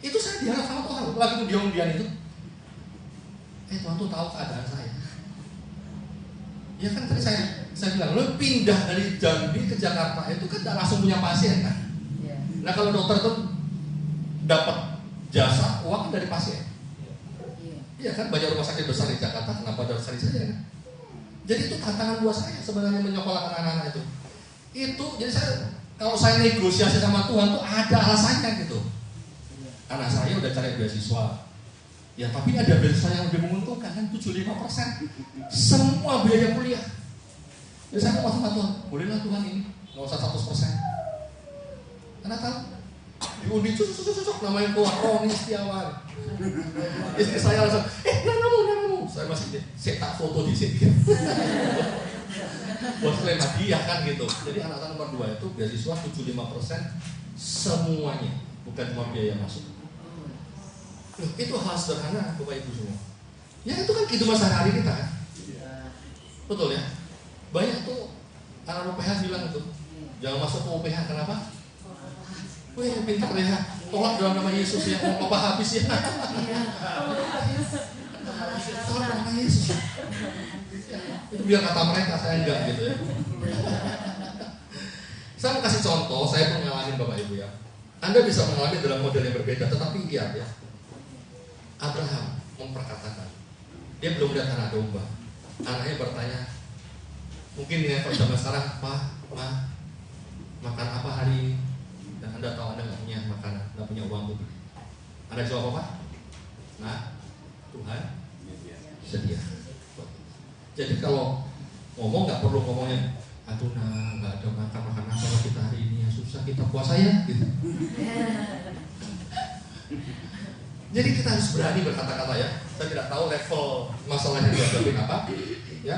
Itu saya diharap sama Tuhan. Lagi undian itu. Tuhan tuh tahu keadaan saya. Ya kan tadi saya bilang, lo pindah dari Jambi ke Jakarta itu kan tidak langsung punya pasien kan. Nah kalau dokter tuh dapat jasa uang dari pasien. Iya kan, banyak rumah sakit besar di Jakarta, kenapa harus cari saya kan? Jadi itu tantangan buat saya sebenarnya menyekolahkan anak-anak itu. Jadi kalau saya negosiasi sama Tuhan tuh ada alasannya gitu. Anak saya udah cari beasiswa, ya tapi ada beasiswa yang lebih menguntungkan kan 75%, semua biaya kuliah. Jadi saya mau sama Tuhan, bolehlah Tuhan ini, nggak usah 100%. Anak tahu, diundi cocok namanya keluar Roni Setiawan. Istri saya langsung, namamu. Saya masih tak foto di sini. Buat klaim hadiah kan gitu. Jadi anak nomor 2 itu beasiswa 75% semuanya, bukan cuma biaya masuk. Loh, itu hal sederhana Bapak Ibu semua. Ya itu kan kehidupan sehari-hari kita kan. Betul ya. Banyak tuh anak UPH bilang tuh, jangan masuk ke UPH, kenapa? Wih, pintar deh ya. Tolak dalam nama Yesus ya, mau apa habis ya. Tolak dalam nama Yesus. Itu biar kata mereka, saya enggak gitu ya. Saya mau kasih contoh, saya pun ngalamin Bapak Ibu ya. Anda bisa mengalami dalam model yang berbeda, tetapi lihat ya. Abraham memperkatakan, dia belum lihat anak domba. Anaknya bertanya, mungkin dengan zaman sekarang, Pak, Ma, makan apa hari ini? Dan Anda tahu Anda nggak punya makanan, nggak punya uang tuh. Anda jawab apa? Nah, Tuhan sedia. Jadi kalau ngomong nggak perlu ngomongnya, aduh nah nggak ada makan apa kita hari ini ya susah kita puasa ya gitu. Jadi kita harus berani berkata-kata ya. Saya tidak tahu level masalah yang dihadapi apa ya.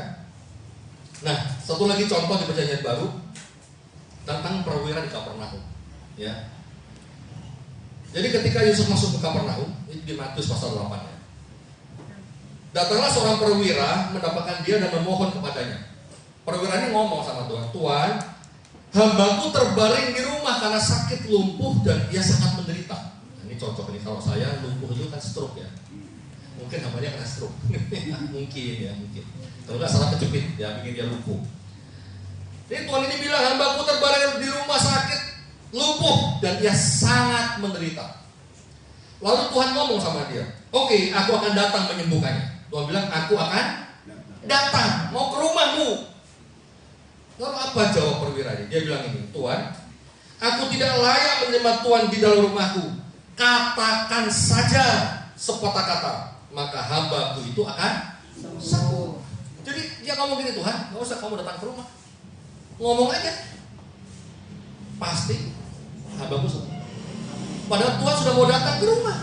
Nah, satu lagi contoh di Perjanjian Baru tentang perwira di Kapernaum ya. Jadi ketika Yesus masuk ke Kapernaum, itu di Matius pasal 8 ya. Datanglah seorang perwira mendapatkan dia dan memohon kepadanya. Perwira ini ngomong sama Tuhan, Tuhan, hambaku terbaring di rumah karena sakit lumpuh dan ia sangat menderita. Nah, ini cocok nih, kalau saya lumpuh itu kan stroke ya. Mungkin hambanya kena stroke. mungkin. Kalau nggak salah kejepit, ya bikin dia lumpuh. Jadi Tuhan ini bilang, hambaku terbaring di rumah sakit lumpuh dan ia sangat menderita. Lalu Tuhan ngomong sama dia, oke, aku akan datang menyembuhkannya. Tuhan bilang, aku akan datang, mau ke rumahmu. Lalu apa jawab perwira ini? Dia bilang ini, Tuhan, aku tidak layak menerima Tuhan di dalam rumahku. Katakan saja sepatah kata, maka hambaku itu akan sembuh. Jadi dia ngomong gini, Tuhan, nggak usah kamu datang ke rumah, ngomong aja, pasti hambaku sembuh. Padahal Tuhan sudah mau datang ke rumah.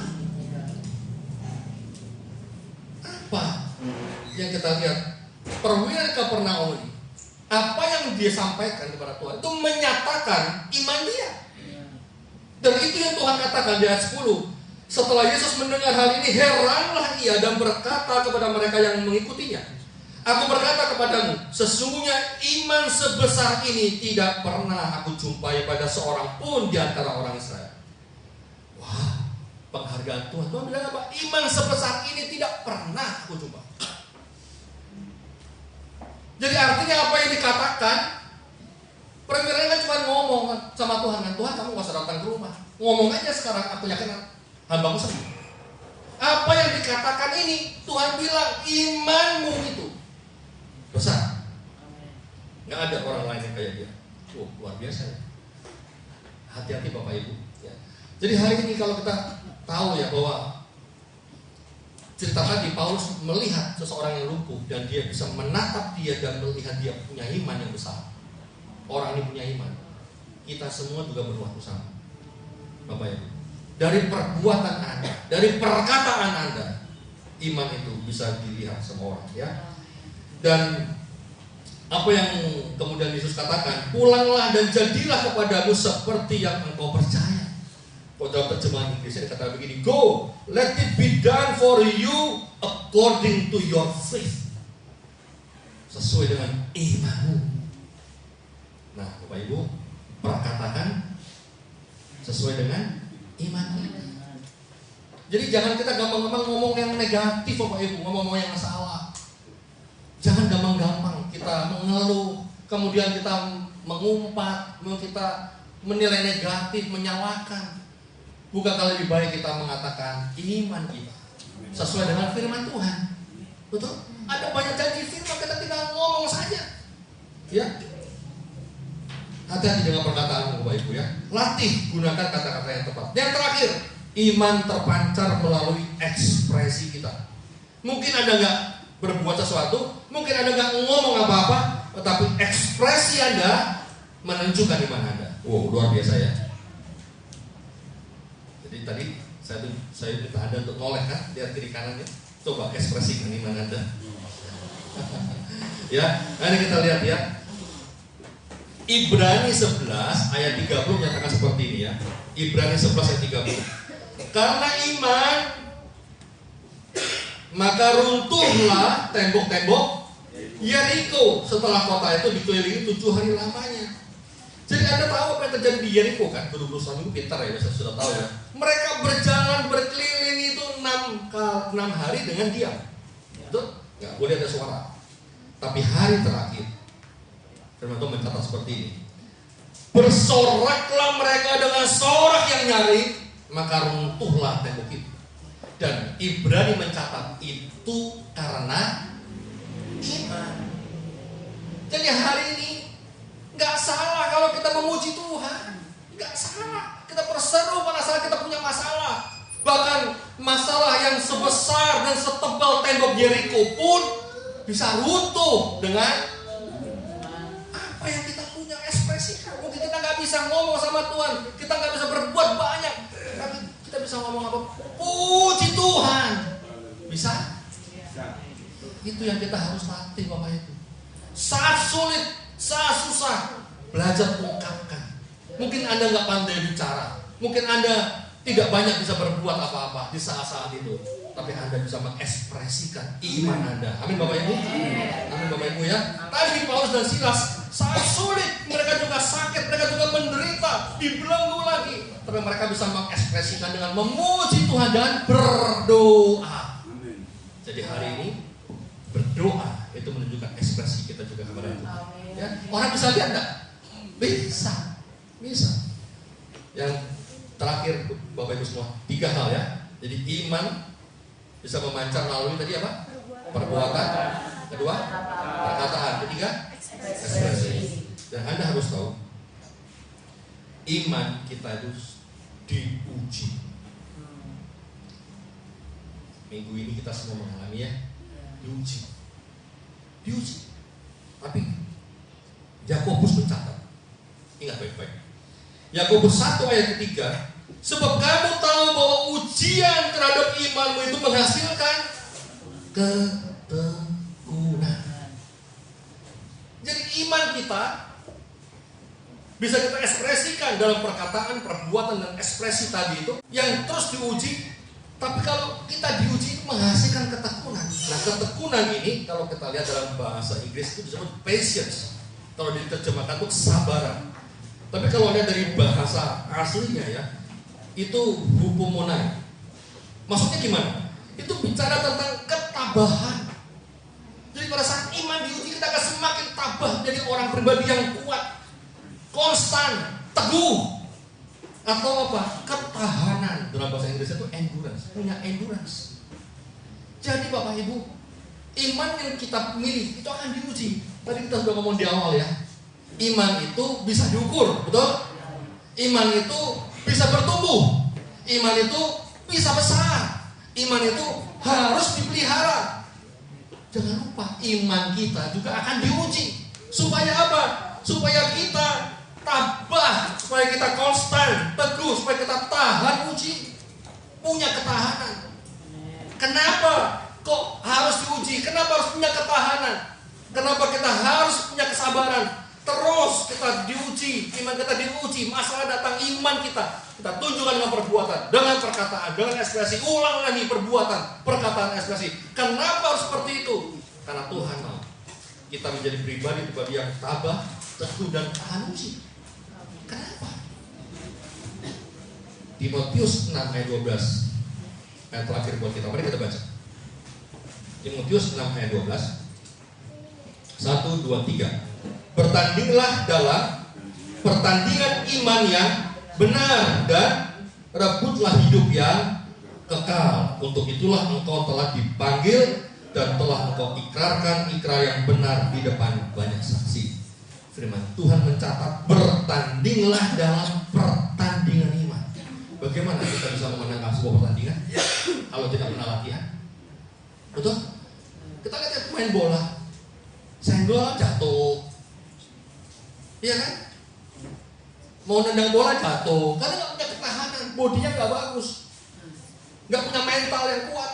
Apa yang kita lihat perwira di Kapernaum ini? Apa yang dia sampaikan kepada Tuhan itu menyatakan iman dia. Dan itu yang Tuhan katakan di ayat 10. Setelah Yesus mendengar hal ini, heranlah ia dan berkata kepada mereka yang mengikutinya, aku berkata kepadamu, sesungguhnya iman sebesar ini tidak pernah aku jumpai pada seorang pun di antara orang Israel. Wah, penghargaan Tuhan. Tuhan bilang apa? Iman sebesar ini tidak pernah aku jumpai. Jadi artinya apa yang dikatakan, perwira kan cuma ngomong sama Tuhan kan, Tuhan kamu gak usah datang ke rumah, ngomong aja sekarang, aku yakin hambaku sembuh. Apa yang dikatakan ini, Tuhan bilang imanmu itu besar. Gak ada orang lain yang kayak dia. Luar biasa ya. Hati-hati Bapak Ibu ya. Jadi hari ini kalau kita tahu ya bahwa cerita tadi Paulus melihat seseorang yang lumpuh dan dia bisa menatap dia dan melihat dia punya iman yang besar. Orang ini punya iman. Kita semua juga berbuat sama. Bapak Ibu, dari perbuatan Anda, dari perkataan Anda, iman itu bisa dilihat semua orang ya. Dan apa yang kemudian Yesus katakan, pulanglah dan jadilah kepadamu seperti yang engkau percaya. Dalam terjemahan Inggrisnya dikatakan begini, go, let it be done for you according to your faith. Sesuai dengan imanmu. Nah, Bapak Ibu, perkataan sesuai dengan iman. Jadi jangan kita gampang-gampang ngomong yang negatif Bapak Ibu, ngomong yang salah. Jangan gampang-gampang kita mengeluh, kemudian kita mengumpat, kita menilai negatif, menyalahkan. Bukankah lebih baik kita mengatakan iman kita sesuai dengan firman Tuhan? Betul? Ada banyak janji firman, kita tinggal ngomong saja. Ya. Hati-hati dengan perkataan Bapak Ibu ya. Latih gunakan kata-kata yang tepat. Yang terakhir, iman terpancar melalui ekspresi kita. Mungkin Anda nggak berbuat sesuatu, mungkin Anda nggak ngomong apa-apa, tetapi ekspresi Anda menunjukkan iman Anda. Wow, luar biasa ya. Jadi tadi saya minta Anda untuk noleh kan, lihat kiri kanannya. Coba ekspresikan iman Anda. Ya, nah ini kita lihat ya. Ibrani 11 ayat 30 menyatakan seperti ini ya. Ibrani 11 ayat 30. Karena iman maka runtuhlah tembok-tembok Yeriko setelah kota itu dikelilingi 7 hari lamanya. Jadi Anda tahu apa yang terjadi di Yeriko kan? Guru-guru itu pintar ya, saya sudah tahu ya. Mereka berjalan berkeliling itu 6 hari dengan diam. Betul? Nggak boleh ada suara. Tapi hari terakhir firman Tuhan mencatat seperti ini. Bersoraklah mereka dengan sorak yang nyaring, maka runtuhlah tembok itu. Dan Ibrani mencatat itu karena iman. Jadi hari ini nggak salah kalau kita memuji Tuhan, nggak salah. Kita berseru pada saat kita punya masalah. Bahkan masalah yang sebesar dan setebal tembok Yeriko pun bisa runtuh dengan apa yang kita punya ekspresikan. Mungkin kita nggak bisa ngomong sama Tuhan, kita nggak bisa berbuat banyak, tapi kita bisa ngomong apa? Puji Tuhan. Bisa? Itu yang kita harus latih Bapak Ibu. Saat sulit, saat susah, belajar ungkapkan. Mungkin Anda nggak pandai bicara, mungkin Anda tidak banyak bisa berbuat apa-apa di saat-saat itu, tapi Anda bisa mengekspresikan iman Anda. Amin Bapak Ibu. Amin Bapak Ibu ya. Tadi Paulus dan Silas saat sulit, mereka juga sakit, mereka juga menderita, dibelenggu lagi, tapi mereka bisa mengekspresikan dengan memuji Tuhan dan berdoa. Jadi hari ini berdoa itu menunjukkan ekspresi kita juga kepada Tuhan. Ya, orang bisa lihat enggak? Bisa. Yang terakhir Bapak Ibu semua, 3 hal ya. Jadi iman bisa memancar melalui tadi apa? Perbuatan. Kedua, perkataan. Ketiga, ekspresi. Dan Anda harus tahu, iman kita itu diuji. Minggu ini kita semua mengalami ya, diuji. Tapi Yakobus mencatat, ingat baik-baik. Yakobus 1 ayat 3, sebab kamu tahu bahwa ujian terhadap imanmu itu menghasilkan ketekunan. Jadi iman kita bisa kita ekspresikan dalam perkataan, perbuatan, dan ekspresi tadi itu yang terus diuji. Tapi kalau kita diuji itu menghasilkan ketekunan. Nah, ketekunan ini kalau kita lihat dalam bahasa Inggris itu disebut patience. Kalau diterjemahkan itu kesabaran. Tapi kalau lihat dari bahasa aslinya ya, itu hupomonai. Maksudnya gimana? Itu bicara tentang ketabahan. Jadi pada saat iman diuji, kita akan semakin tabah jadi orang pribadi yang kuat, konstan, teguh. Atau apa? Ketahanan. Dalam bahasa Inggris itu endurance, punya endurance. Jadi Bapak Ibu, iman yang kita milih itu akan diuji. Tadi kita sudah ngomong di awal ya. Iman itu bisa diukur, betul? Iman itu bisa bertumbuh. Iman itu bisa besar. Iman itu harus dipelihara. Jangan lupa, iman kita juga akan diuji. Supaya apa? Supaya kita tabah, supaya kita konstan, teguh, supaya kita tahan uji, punya ketahanan. Kenapa kok harus diuji? Kenapa harus punya ketahanan? Kenapa kita harus punya kesabaran? Terus kita diuji, iman kita diuji, masalah datang, iman kita tunjukkan dengan perbuatan, dengan perkataan, dengan ekspresi, ulang lagi perbuatan, perkataan, ekspresi. Kenapa harus seperti itu? Karena Tuhan mau kita menjadi pribadi yang tabah, teguh, dan tahan uji. Kenapa? Timotius 6 ayat 12. ayat terakhir buat kita. Mari kita baca. Timotius 6 ayat 12. 1, 2, 3. Bertandinglah dalam pertandingan iman yang benar dan rebutlah hidup yang kekal. Untuk itulah engkau telah dipanggil dan telah engkau ikrarkan ikrar yang benar di depan banyak saksi. Firman Tuhan mencatat bertandinglah dalam pertandingan iman. Bagaimana kita bisa memenangkan sebuah pertandingan kalau tidak pernah latihan? Betul? Kita lihat main bola, senggol jatuh, iya kan? Mau nendang bola jatuh, karena nggak punya ketahanan, bodinya nggak bagus, nggak punya mental yang kuat.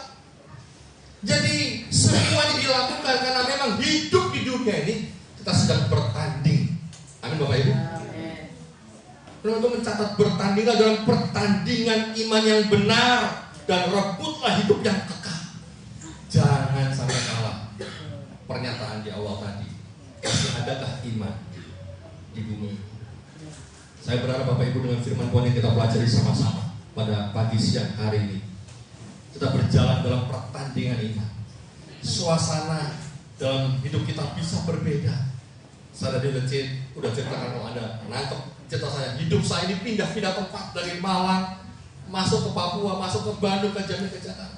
Jadi semuanya dilakukan karena memang hidup di dunia ini kita sedang bertanding. Amin Bapak Ibu. Firman Tuhan mencatat bertandinglah dalam pertandingan iman yang benar dan rebutlah hidup yang kekal. Jangan sampai kalah. Pernyataan di awal tadi, masih adakah iman di bumi? Saya berharap Bapak Ibu dengan firman Tuhan yang kita pelajari sama-sama pada pagi siang hari ini, kita berjalan dalam pertandingan iman. Suasana dalam hidup kita bisa berbeda. Saya tadi udah ceritakan kalau Anda nangkep cerita saya. Hidup saya ini pindah-pindah tempat dari Malang masuk ke Papua, masuk ke Bandung, ke Jambi, ke Jakarta.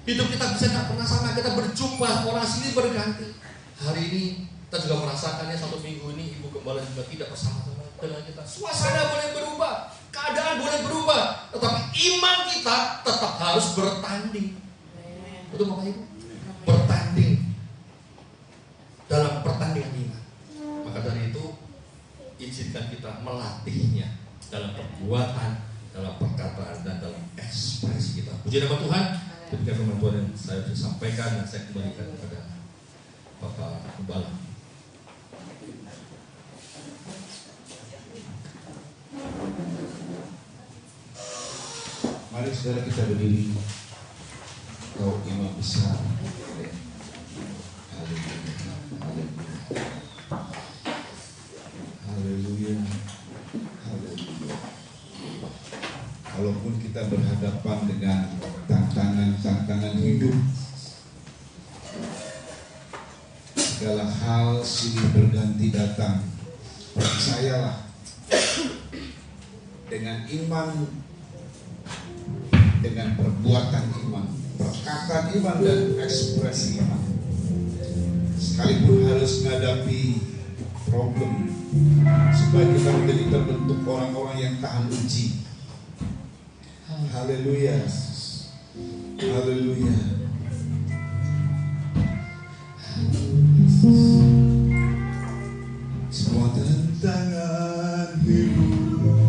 Hidup kita bisa nggak pernah sama. Kita berjumpa, orang sini berganti. Hari ini kita juga merasakannya, satu minggu ini Ibu Gembala juga tidak bersama dengan kita. Suasana boleh berubah, keadaan boleh berubah, tetapi iman kita tetap harus bertanding. Betul Bapak Ibu? Bertanding dalam pertandingan iman. Maka dari itu izinkan kita melatihnya dalam perbuatan, dalam perkataan, dan dalam ekspresi kita. Puji nama Tuhan. Ketika firman Tuhan yang saya bisa sampaikan dan saya kembalikan kepada Bapak Gembala. Mari saudara kita berdiri. Kau imam besar. Haleluya. Haleluya. Walaupun kita berhadapan dengan tantangan hidup, segala hal silih berganti datang, percayalah dengan iman, dengan perbuatan iman, perkataan iman, dan ekspresi iman. Sekalipun harus menghadapi problem, supaya kita menjadi terbentuk orang-orang yang tahan uji. Haleluya. Haleluya. Semua tantangan hidup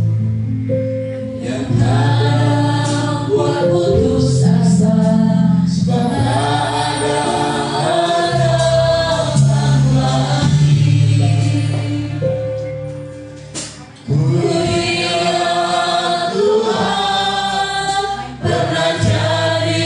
yang tak buat putus asa, sebab ada harapan lagi. Ku ingat Tuhan pernah jadi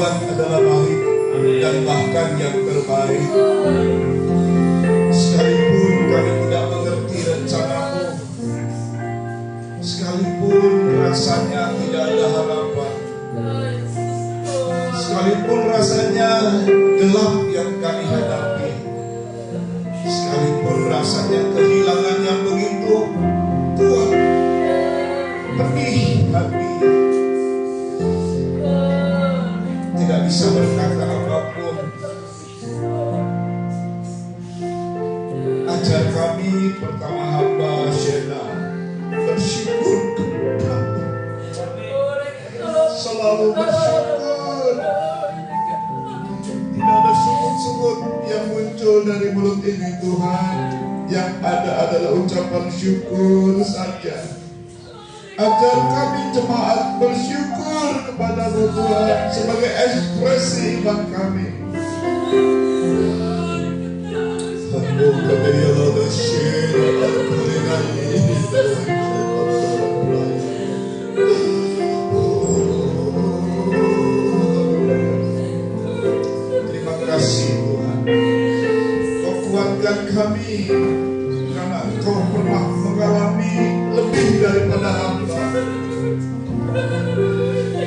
buat adalah baik dan bahkan yang terbaik. Sekalipun kami tidak mengerti rencanamu, sekalipun rasanya tidak ada harapan, sekalipun rasanya gelap yang kami hadapi, sekalipun rasanya kehilangan yang begitu kuat, pedih hati, tidak bisa berkata apapun. Ajar kami, pertama hamba Shena, bersyukur kepadamu, selalu bersyukur. Tidak ada sungut-sungut yang muncul dari mulut ini Tuhan. Yang ada adalah ucapan syukur saja. Ajar kami jemaat bersyukur kepadamu Tuhan sebagai ekspresi iman kami. Terima kasih Tuhan, Kau kuatkan kami karena Engkau pernah mengalami lebih daripada hamba.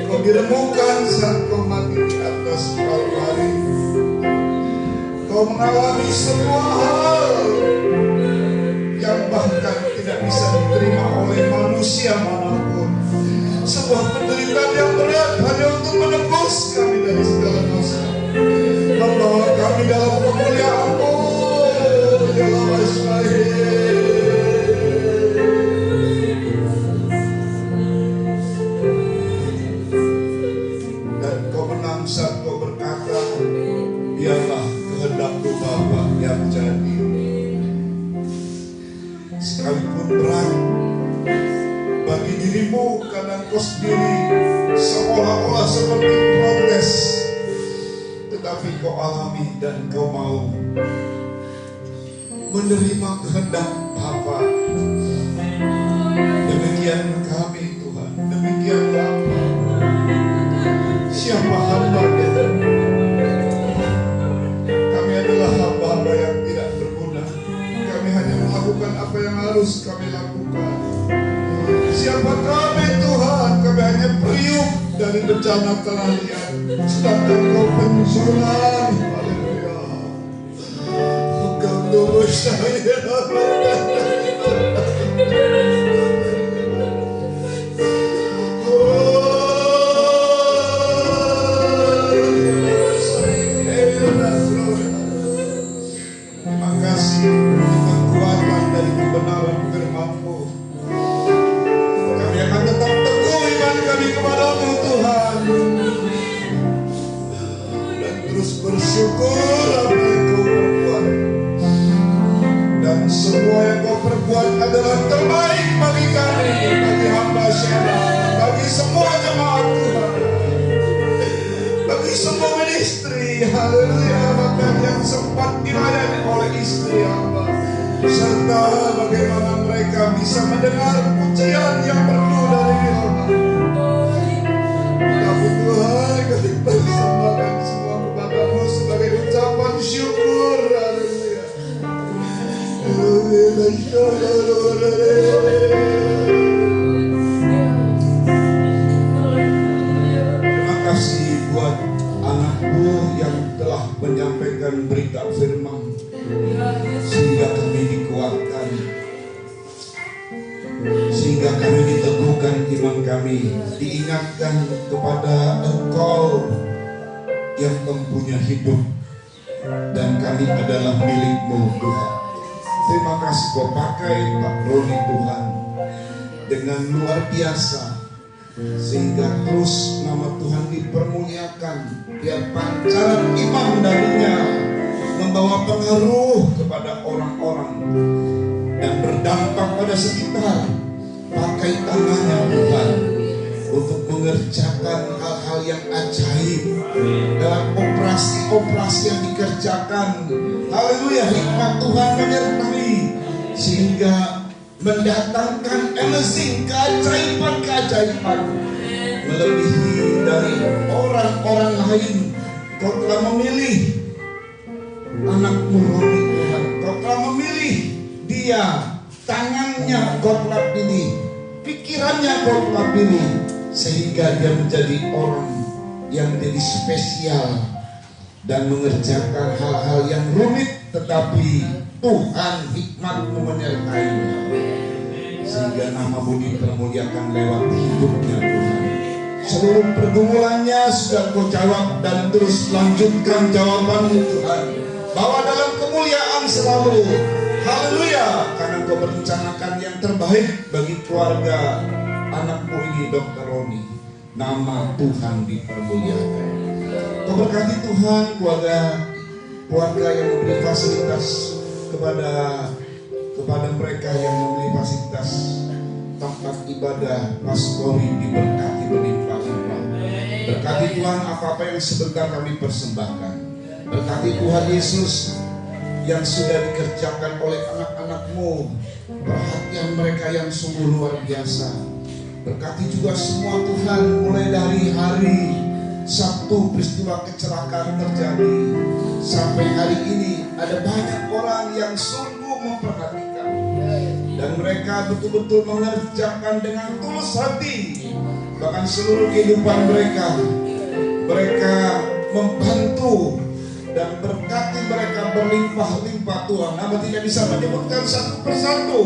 Kau diremukkan saat Kau mati di atas Kalvari. Kau mengalami semua hal yang bahkan tidak bisa diterima oleh manusia manapun. Sebuah penderitaan yang berat hanya untuk menebus kami dari segala dosa, membawa kami dalam kemuliaan-Mu ya Allah Israel. Dan Kau menang saat Kau berkata, biarlah kehendak-Mu Bapa yang jadi. Sekalipun berat bagi dirimu karena Kau sendiri seolah-olah seperti protes, tetapi Kau alami dan Kau mau menerima kehendak Bapa. Demikian kami Tuhan, demikian Bapa. Siapa hamba kita? Kami adalah hamba-hamba yang tidak berguna. Kami hanya melakukan apa yang harus kami lakukan. Siapa kami Tuhan? Kami hanya periuk dari bencana tanah liat, sedangkan Kau pensiunan. Haleluya. Bukan doa saya. Terima kasih kekuatan dari kebenaran firman-Mu. Kami akan tetap teguh iman kami kepadamu Tuhan, dan terus bersyukur apa yang Kau perbuat. Dan semua yang Kau perbuat adalah terbaik bagi kami, bagi hamba Shena, bagi semua jemaat Tuhan, bagi semua ministry. Haleluya. Bahkan yang sempat dilayani oleh istri hamba, serta bagaimana mereka bisa mendengar pujian yang merdu dari hamba. Tapi Tuhan, kami persembahkan semua kepada-Mu sebagai ucapan syukur. Haleluya. Terima kasih buat anak-Mu yang telah menyampaikan berita firman, sehingga kami dikuatkan, sehingga kami diteguhkan iman kami, diingatkan kepada Engkau yang mempunyai hidup, dan kami adalah milik-Mu Tuhan. Terima kasih Kau pakai Pak Roni Tuhan dengan luar biasa, sehingga terus nama Tuhan dipermuliakan. Biar pancaran iman darinya membawa pengaruh kepada orang-orang dan berdampak pada sekitar. Pakai tangannya Tuhan untuk mengerjakan hal-hal yang ajaib dalam operasi-operasi yang dikerjakan. Haleluya, hikmat Tuhan menyertai sehingga mendatangkan amazing keajaiban-keajaiban melebihi dari orang-orang lain. Kau telah memilih anakmu Robi Tuhan. Kau telah memilih dia, tangannya Kau telah pilih, pikirannya Kau telah pilih, sehingga dia menjadi orang yang menjadi spesial dan mengerjakan hal-hal yang rumit, tetapi Tuhan hikmat-Mu menyertainya, sehingga nama-Mu dipermuliakan lewat hidupnya Tuhan. Seluruh pergumulannya sudah Kau jawab dan terus lanjutkan jawaban-Mu Tuhan. Bawa dalam kemuliaan selalu. Haleluya, karena Kau merencanakan yang terbaik bagi keluarga anakmu ini, Dr. Roni. Nama Tuhan dipermuliakan. Kau berkati Tuhan keluarga yang memberi fasilitas kepada mereka yang memberi fasilitas tempat ibadah pastori, diberkati berlimpah-limpah. Berkati Tuhan apa-apa yang sebentar kami persembahkan. Berkati Tuhan Yesus yang sudah dikerjakan oleh anak-anak-Mu, perhatian mereka yang sungguh luar biasa. Berkati juga semua Tuhan, mulai dari hari Sabtu peristiwa kecelakaan terjadi sampai hari ini, ada banyak orang yang sungguh memperhatikan dan mereka betul-betul mengerjakan dengan tulus hati. Bahkan seluruh kehidupan mereka membantu dan berkati mereka berlimpah-limpah Tuhan. Nama tidak bisa menyebutkan satu persatu,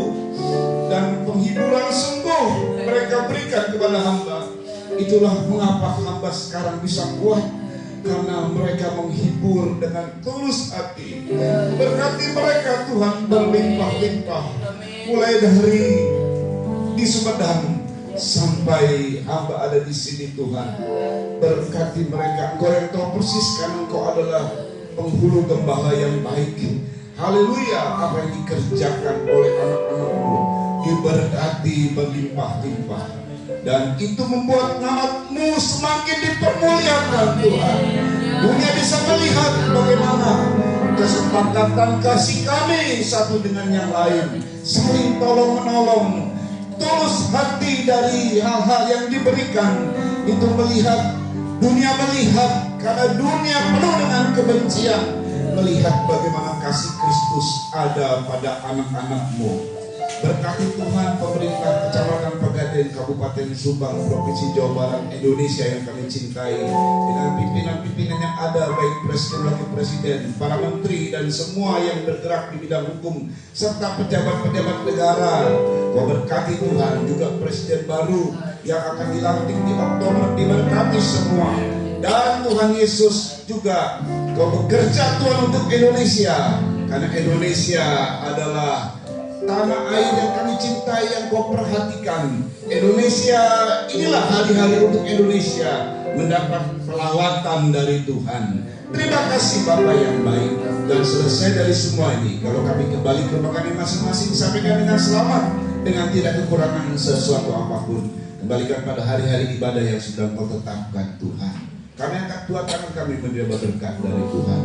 dan penghiburan sungguh mereka berikan kepada hamba. Itulah mengapa hamba sekarang bisa kuat, karena mereka menghibur dengan tulus hati. Berkati mereka Tuhan berlimpah-limpah, mulai dari di Sumedang sampai hamba ada di sini Tuhan. Berkati mereka, Engkau yang tahu persis, karena Engkau adalah penghulu gembala yang baik. Haleluya, apa yang dikerjakan oleh anak-anak-Mu diberkati berlimpah-limpah, dan itu membuat nama-Mu semakin dipermuliakan Tuhan. Dunia bisa melihat bagaimana kesepakatan kasih kami satu dengan yang lain, saling tolong-menolong, tulus hati dari hal-hal yang diberikan. Itu dunia melihat, karena dunia penuh dengan kebencian, melihat bagaimana kasih Kristus ada pada anak-anak-Mu. Berkati Tuhan pemerintah Kecamatan Pegadaian Kabupaten Subang, Provinsi Jawa Barat, Indonesia yang kami cintai, dengan pimpinan-pimpinan yang ada, baik Presiden, Wakil Presiden, para menteri, dan semua yang bergerak di bidang hukum, serta pejabat-pejabat negara. Kau berkati Tuhan juga Presiden baru yang akan dilantik di Oktober, diberkati semua. Dan Tuhan Yesus juga Kau bekerja Tuhan untuk Indonesia, karena Indonesia adalah tanah air yang kami cintai, yang Kau perhatikan. Indonesia, inilah hari-hari untuk Indonesia mendapat pelawatan dari Tuhan. Terima kasih Bapa yang baik. Dan selesai dari semua ini, kalau kami kembali ke rumah kami masing-masing, sampaikan dengan selamat, dengan tidak kekurangan sesuatu apapun. Kembalikan pada hari-hari ibadah yang sudah Kau tetapkan Tuhan. Kami angkat dua tangan kami menerima berkat dari Tuhan.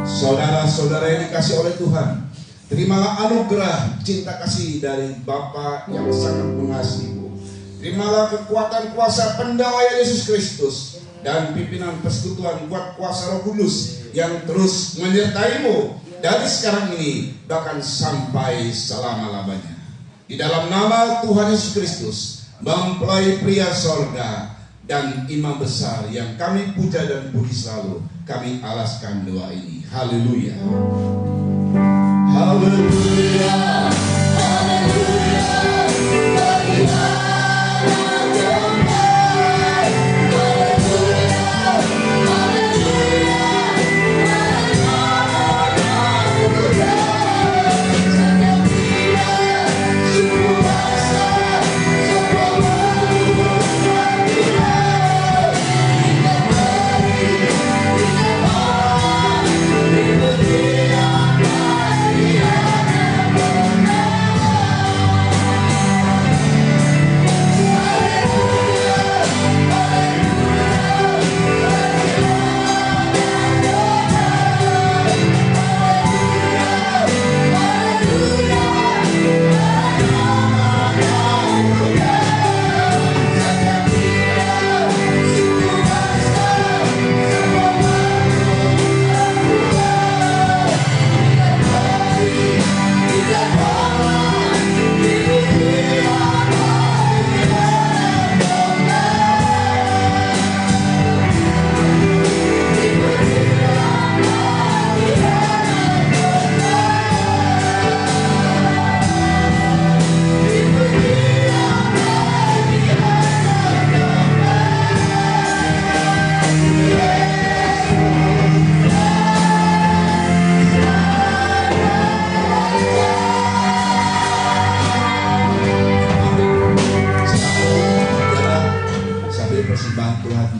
Saudara-saudara yang dikasih oleh Tuhan, terimalah anugerah cinta kasih dari Bapa yang sangat mengasihi-Mu. Terimalah kekuatan kuasa pendamaian Yesus Kristus dan pimpinan persekutuan kuat kuasa Roh Kudus yang terus menyertai-Mu dari sekarang ini bahkan sampai selama-lamanya. Di dalam nama Tuhan Yesus Kristus, mempelai pria sorga dan imam besar yang kami puja dan puji selalu, kami alaskan doa ini. Haleluya. Haleluya, haleluya, haleluya. Yeah. persembahan Tuhan